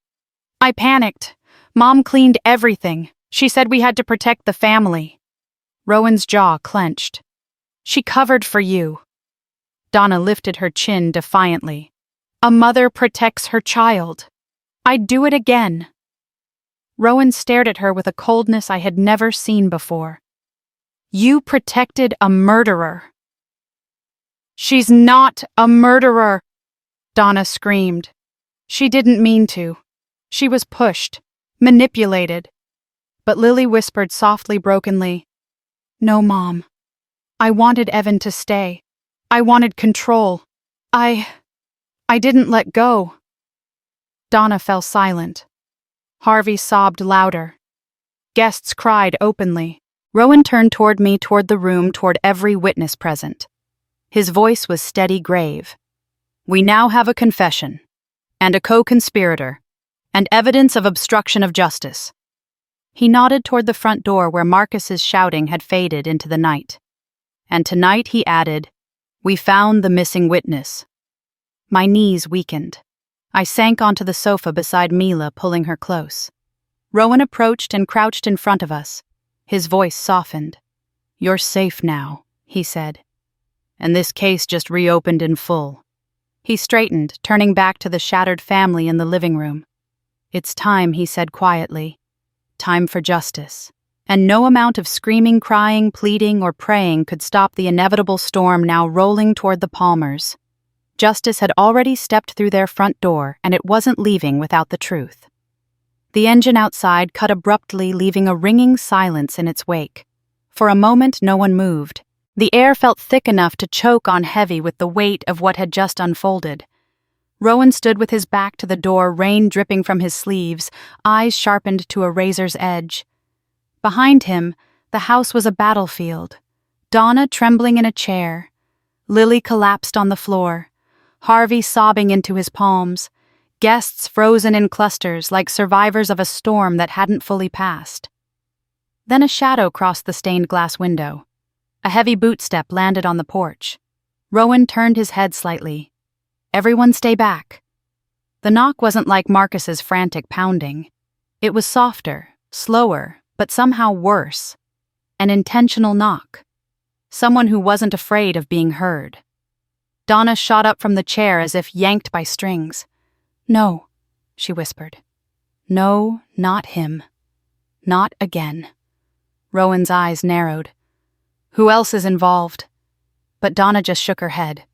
"I panicked. Mom cleaned everything. She said we had to protect the family." Rowan's jaw clenched. "She covered for you." Donna lifted her chin defiantly. "A mother protects her child. I'd do it again." Rowan stared at her with a coldness I had never seen before. "You protected a murderer." "She's not a murderer," Donna screamed. "She didn't mean to. She was pushed, manipulated." But Lily whispered softly, brokenly, "No, Mom. I wanted Evan to stay. I wanted control. I didn't let go." Donna fell silent. Harvey sobbed louder. Guests cried openly. Rowan turned toward me, toward the room, toward every witness present. His voice was steady, grave. "We now have a confession, and a co-conspirator, and evidence of obstruction of justice." He nodded toward the front door where Marcus's shouting had faded into the night. "And tonight," he added, "we found the missing witness." My knees weakened. I sank onto the sofa beside Mila, pulling her close. Rowan approached and crouched in front of us. His voice softened. "You're safe now," he said. "And this case just reopened in full." He straightened, turning back to the shattered family in the living room. "It's time," he said quietly. "Time for justice." And no amount of screaming, crying, pleading, or praying could stop the inevitable storm now rolling toward the Palmers. Justice had already stepped through their front door, and it wasn't leaving without the truth. The engine outside cut abruptly, leaving a ringing silence in its wake. For a moment, no one moved. The air felt thick enough to choke on heavy with the weight of what had just unfolded. Rowan stood with his back to the door, rain dripping from his sleeves, eyes sharpened to a razor's edge. Behind him, the house was a battlefield. Donna trembling in a chair. Lily collapsed on the floor. Harvey sobbing into his palms. Guests frozen in clusters like survivors of a storm that hadn't fully passed. Then a shadow crossed the stained glass window. A heavy boot step landed on the porch. Rowan turned his head slightly. "Everyone stay back." The knock wasn't like Marcus's frantic pounding. It was softer, slower, but somehow worse. An intentional knock. Someone who wasn't afraid of being heard. Donna shot up from the chair as if yanked by strings. "No," she whispered. "No, not him. Not again." Rowan's eyes narrowed. "Who else is involved?" But Donna just shook her head.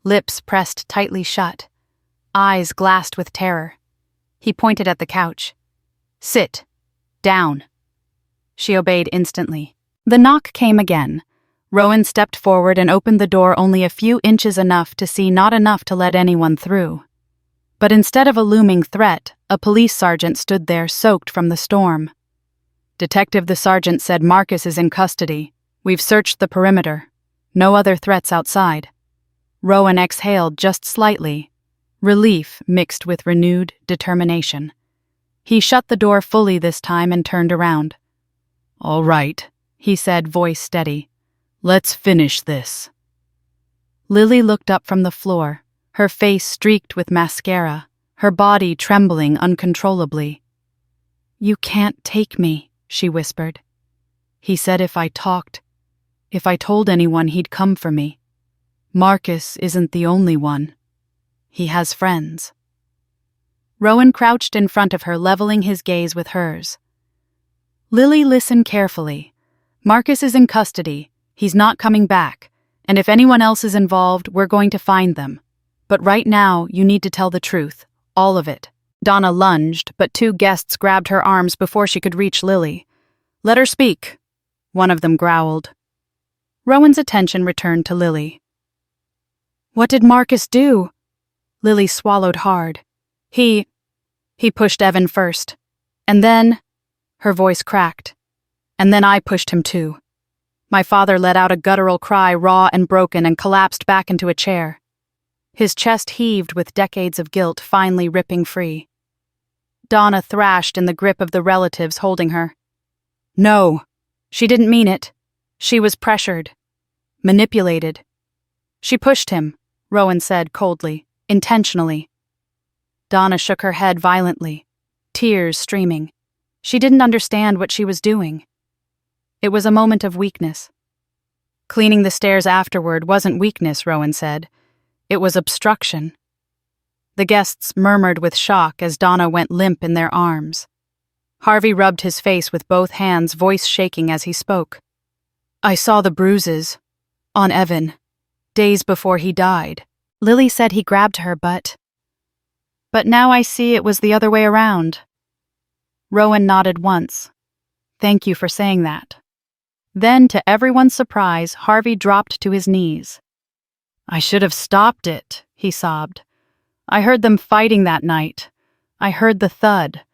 Lips pressed tightly shut. Eyes glassed with terror. He pointed at the couch. "Sit. Down." She obeyed instantly. The knock came again. Rowan stepped forward and opened the door only a few inches enough to see not enough to let anyone through. But instead of a looming threat, a police sergeant stood there soaked from the storm. "Detective," the sergeant said, "Marcus is in custody. We've searched the perimeter. No other threats outside." Rowan exhaled just slightly, relief mixed with renewed determination. He shut the door fully this time and turned around. "All right," he said, voice steady. "Let's finish this." Lily looked up from the floor, her face streaked with mascara, her body trembling uncontrollably. "You can't take me," she whispered. "He said if I told anyone he'd come for me. Marcus isn't the only one. He has friends." Rowan crouched in front of her, leveling his gaze with hers. "Lily, listen carefully. Marcus is in custody. He's not coming back. And if anyone else is involved, we're going to find them. But right now, you need to tell the truth. All of it." Donna lunged, but two guests grabbed her arms before she could reach Lily. "Let her speak," one of them growled. Rowan's attention returned to Lily. "What did Marcus do?" Lily swallowed hard. He pushed Evan first. And then," her voice cracked, "and then I pushed him too." My father let out a guttural cry, raw and broken, and collapsed back into a chair. His chest heaved with decades of guilt finally ripping free. Donna thrashed in the grip of the relatives holding her. "No, she didn't mean it. She was pressured. Manipulated." "She pushed him," Rowan said coldly, "intentionally." Donna shook her head violently, tears streaming. She didn't understand what she was doing. It was a moment of weakness. Cleaning the stairs afterward wasn't weakness, Rowan said. It was obstruction. The guests murmured with shock as Donna went limp in their arms. Harvey rubbed his face with both hands, voice shaking as he spoke. "I saw the bruises. On Evan. Days before he died." Lily said he grabbed her, but now I see it was the other way around. Rowan nodded once. "Thank you for saying that." Then, to everyone's surprise, Harvey dropped to his knees. "I should have stopped it," he sobbed. "I heard them fighting that night. I heard the thud.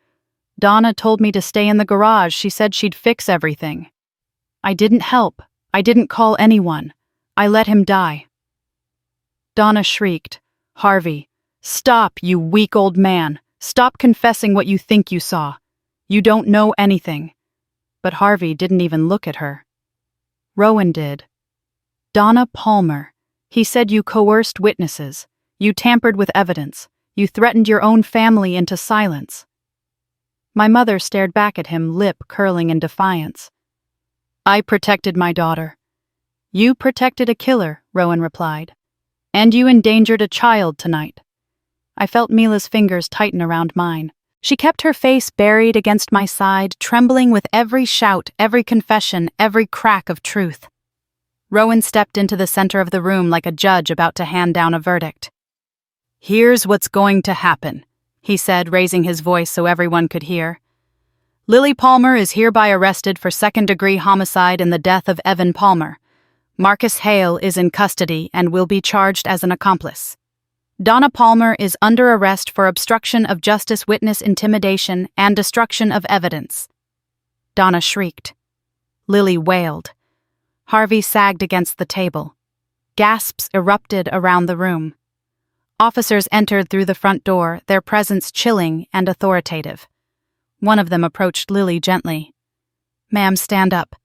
Donna told me to stay in the garage. She said she'd fix everything. I didn't help. I didn't call anyone. I let him die." Donna shrieked. "Harvey, stop, you weak old man. Stop confessing what you think you saw. You don't know anything." But Harvey didn't even look at her. Rowan did. "Donna Palmer. He said you coerced witnesses. You tampered with evidence. You threatened your own family into silence." My mother stared back at him, lip curling in defiance. "I protected my daughter." "You protected a killer," Rowan replied. "And you endangered a child tonight." I felt Mila's fingers tighten around mine. She kept her face buried against my side, trembling with every shout, every confession, every crack of truth. Rowan stepped into the center of the room like a judge about to hand down a verdict. "Here's what's going to happen," he said, raising his voice so everyone could hear. "Lily Palmer is hereby arrested for second-degree homicide in the death of Evan Palmer. Marcus Hale is in custody and will be charged as an accomplice. Donna Palmer is under arrest for obstruction of justice, witness intimidation, and destruction of evidence." Donna shrieked. Lily wailed. Harvey sagged against the table. Gasps erupted around the room. Officers entered through the front door, their presence chilling and authoritative. One of them approached Lily gently. "Ma'am, stand up."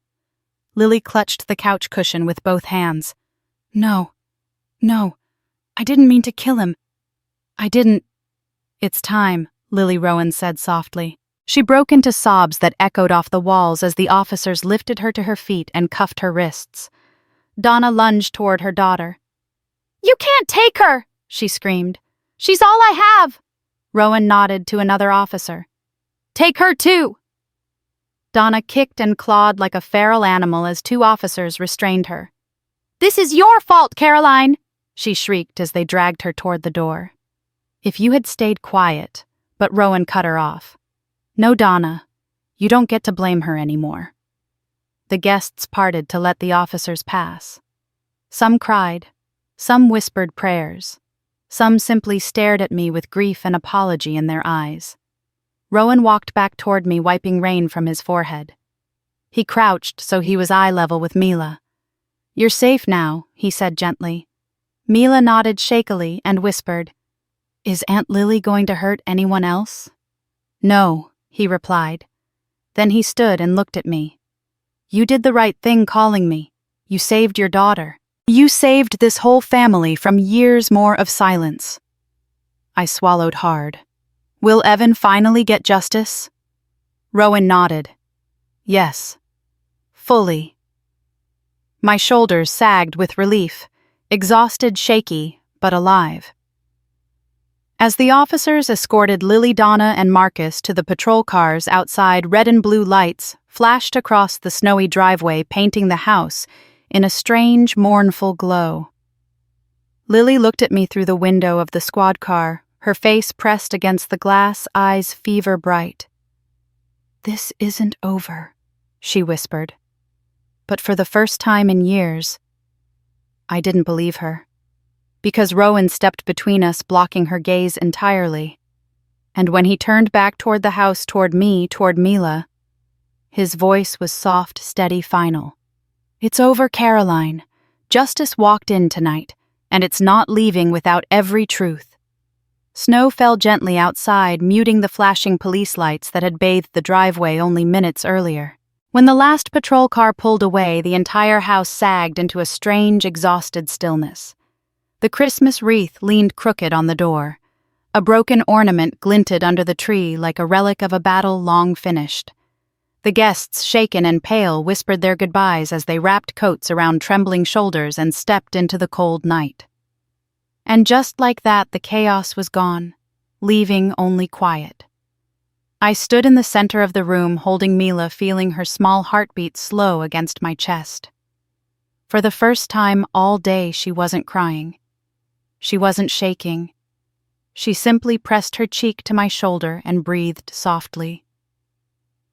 Lily clutched the couch cushion with both hands. No, I didn't mean to kill him. I didn't." "It's time," Lily Rowan said softly. She broke into sobs that echoed off the walls as the officers lifted her to her feet and cuffed her wrists. Donna lunged toward her daughter. "You can't take her!" she screamed. "She's all I have!" Rowan nodded to another officer. "Take her too!" Donna kicked and clawed like a feral animal as two officers restrained her. "This is your fault, Caroline!" she shrieked as they dragged her toward the door. "If you had stayed quiet," but Rowan cut her off. "No, Donna, you don't get to blame her anymore." The guests parted to let the officers pass. Some cried, some whispered prayers, some simply stared at me with grief and apology in their eyes. Rowan walked back toward me, wiping rain from his forehead. He crouched so he was eye level with Mila. "You're safe now," he said gently. Mila nodded shakily and whispered, "Is Aunt Lily going to hurt anyone else?" "No," he replied. Then he stood and looked at me. "You did the right thing calling me. You saved your daughter. You saved this whole family from years more of silence." I swallowed hard. "Will Evan finally get justice?" Rowan nodded. "Yes. Fully." My shoulders sagged with relief, exhausted, shaky, but alive. As the officers escorted Lily, Donna, and Marcus to the patrol cars outside, red and blue lights flashed across the snowy driveway, painting the house in a strange, mournful glow. Lily looked at me through the window of the squad car, her face pressed against the glass, eyes fever bright. "This isn't over," she whispered. But for the first time in years, I didn't believe her, because Rowan stepped between us, blocking her gaze entirely. And when he turned back toward the house, toward me, toward Mila, his voice was soft, steady, final. "It's over, Caroline. Justice walked in tonight, and it's not leaving without every truth." Snow fell gently outside, muting the flashing police lights that had bathed the driveway only minutes earlier. When the last patrol car pulled away, the entire house sagged into a strange, exhausted stillness. The Christmas wreath leaned crooked on the door. A broken ornament glinted under the tree like a relic of a battle long finished. The guests, shaken and pale, whispered their goodbyes as they wrapped coats around trembling shoulders and stepped into the cold night. And just like that, the chaos was gone, leaving only quiet. I stood in the center of the room, holding Mila, feeling her small heartbeat slow against my chest. For the first time all day, she wasn't crying. She wasn't shaking. She simply pressed her cheek to my shoulder and breathed softly.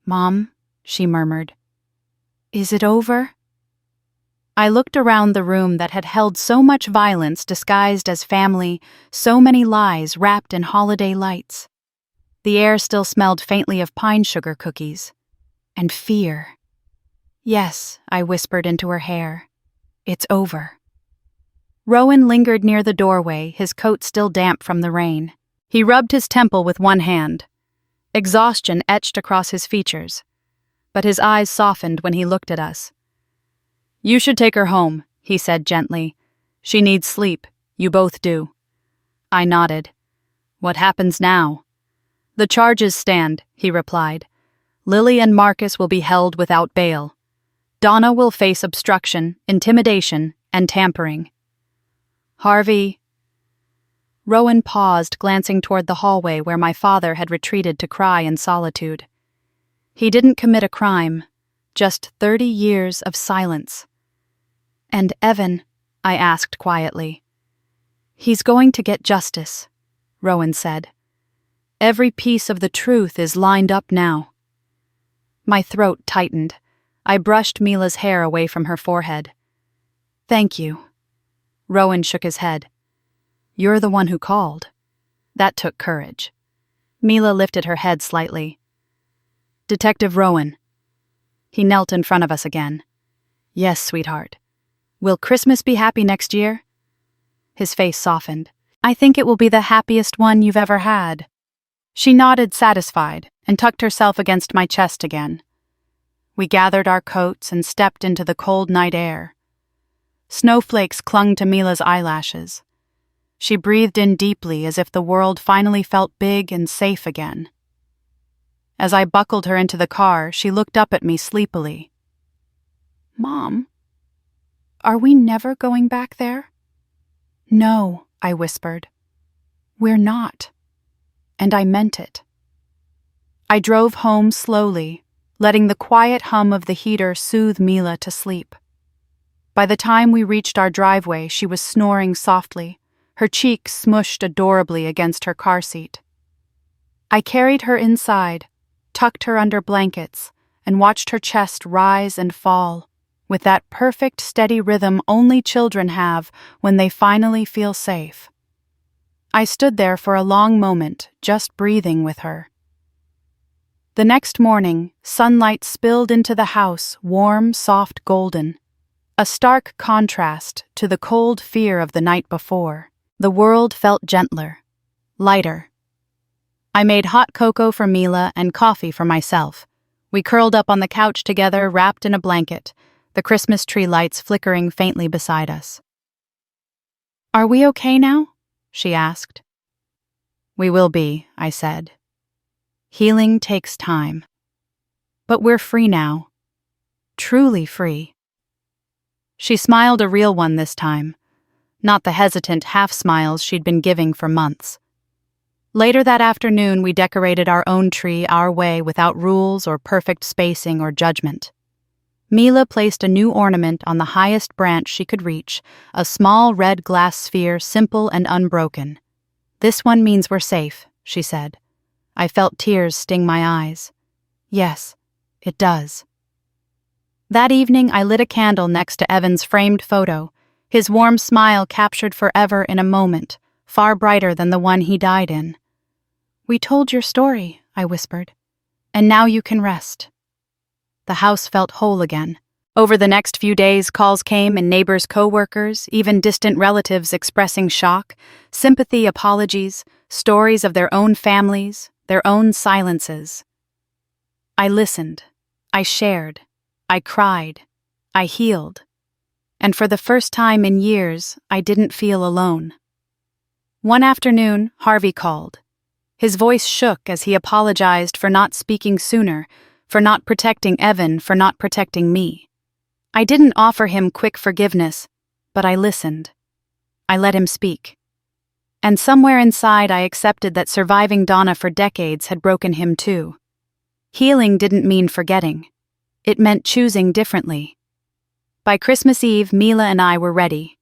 "Mom," she murmured, "is it over?" I looked around the room that had held so much violence disguised as family, so many lies wrapped in holiday lights. The air still smelled faintly of pine sugar cookies. And fear. "Yes," I whispered into her hair. "It's over." Rowan lingered near the doorway, his coat still damp from the rain. He rubbed his temple with one hand. Exhaustion etched across his features, but his eyes softened when he looked at us. "You should take her home," he said gently. "She needs sleep. You both do." I nodded. What happens now? The charges stand, he replied. Lily and Marcus will be held without bail. Donna will face obstruction, intimidation, and tampering. Harvey. Rowan paused, glancing toward the hallway where my father had retreated to cry in solitude. He didn't commit a crime, just 30 years of silence. And Evan, I asked quietly. He's going to get justice, Rowan said. Every piece of the truth is lined up now. My throat tightened. I brushed Mila's hair away from her forehead. Thank you. Rowan shook his head. You're the one who called. That took courage. Mila lifted her head slightly. Detective Rowan. He knelt in front of us again. Yes, sweetheart. Will Christmas be happy next year? His face softened. I think it will be the happiest one you've ever had. She nodded, satisfied, and tucked herself against my chest again. We gathered our coats and stepped into the cold night air. Snowflakes clung to Mila's eyelashes. She breathed in deeply as if the world finally felt big and safe again. As I buckled her into the car, she looked up at me sleepily. Mom, are we never going back there? No, I whispered. We're not. And I meant it. I drove home slowly, letting the quiet hum of the heater soothe Mila to sleep. By the time we reached our driveway, she was snoring softly, her cheeks smushed adorably against her car seat. I carried her inside, tucked her under blankets, and watched her chest rise and fall, with that perfect, steady rhythm only children have when they finally feel safe. I stood there for a long moment, just breathing with her. The next morning, sunlight spilled into the house, warm, soft golden. A stark contrast to the cold fear of the night before. The world felt gentler, lighter. I made hot cocoa for Mila and coffee for myself. We curled up on the couch together, wrapped in a blanket, the Christmas tree lights flickering faintly beside us. Are we okay now? She asked. We will be, I said. Healing takes time. But we're free now. Truly free. She smiled a real one this time, not the hesitant half-smiles she'd been giving for months. Later that afternoon, we decorated our own tree our way without rules or perfect spacing or judgment. Mila placed a new ornament on the highest branch she could reach, a small red glass sphere, simple and unbroken. This one means we're safe, she said. I felt tears sting my eyes. Yes, it does. That evening, I lit a candle next to Evan's framed photo, his warm smile captured forever in a moment, far brighter than the one he died in. We told your story, I whispered, and now you can rest. The house felt whole again. Over the next few days, calls came and neighbors, co-workers, even distant relatives expressing shock, sympathy, apologies, stories of their own families, their own silences. I listened. I shared. I cried. I healed. And for the first time in years, I didn't feel alone. One afternoon, Harvey called. His voice shook as he apologized for not speaking sooner, for not protecting Evan, for not protecting me. I didn't offer him quick forgiveness, but I listened. I let him speak. And somewhere inside I accepted that surviving Donna for decades had broken him too. Healing didn't mean forgetting. It meant choosing differently. By Christmas Eve, Mila and I were ready.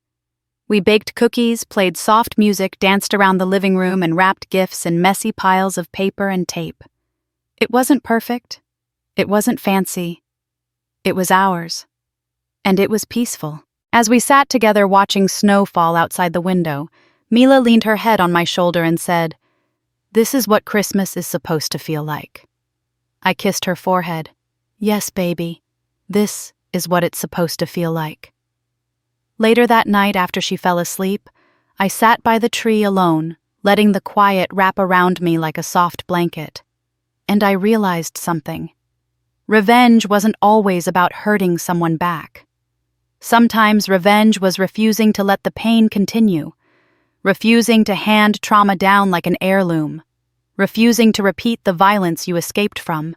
We baked cookies, played soft music, danced around the living room, and wrapped gifts in messy piles of paper and tape. It wasn't perfect. It wasn't fancy. It was ours. And it was peaceful. As we sat together watching snow fall outside the window, Mila leaned her head on my shoulder and said, "This is what Christmas is supposed to feel like." I kissed her forehead. "Yes, baby. This is what it's supposed to feel like." Later that night, after she fell asleep, I sat by the tree alone, letting the quiet wrap around me like a soft blanket. And I realized something. Revenge wasn't always about hurting someone back. Sometimes revenge was refusing to let the pain continue, refusing to hand trauma down like an heirloom, refusing to repeat the violence you escaped from.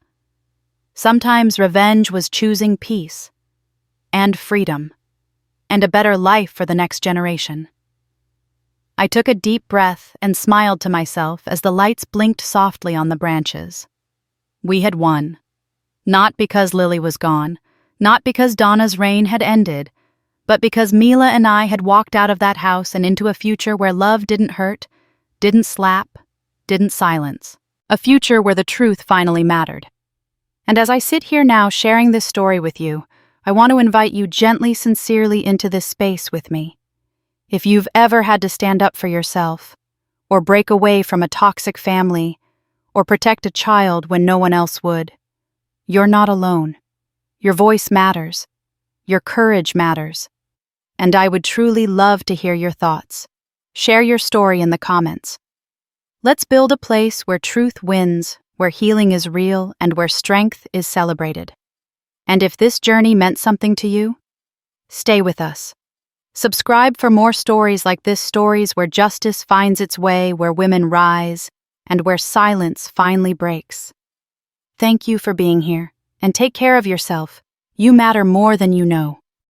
Sometimes revenge was choosing peace, and freedom, and a better life for the next generation. I took a deep breath and smiled to myself as the lights blinked softly on the branches. We had won. Not because Lily was gone, not because Donna's reign had ended, but because Mila and I had walked out of that house and into a future where love didn't hurt, didn't slap, didn't silence. A future where the truth finally mattered. And as I sit here now sharing this story with you, I want to invite you gently, sincerely into this space with me. If you've ever had to stand up for yourself, or break away from a toxic family, or protect a child when no one else would, you're not alone. Your voice matters. Your courage matters. And I would truly love to hear your thoughts. Share your story in the comments. Let's build a place where truth wins, where healing is real, and where strength is celebrated. And if this journey meant something to you, stay with us. Subscribe for more stories like this, stories where justice finds its way, where women rise, and where silence finally breaks. Thank you for being here, and take care of yourself. You matter more than you know.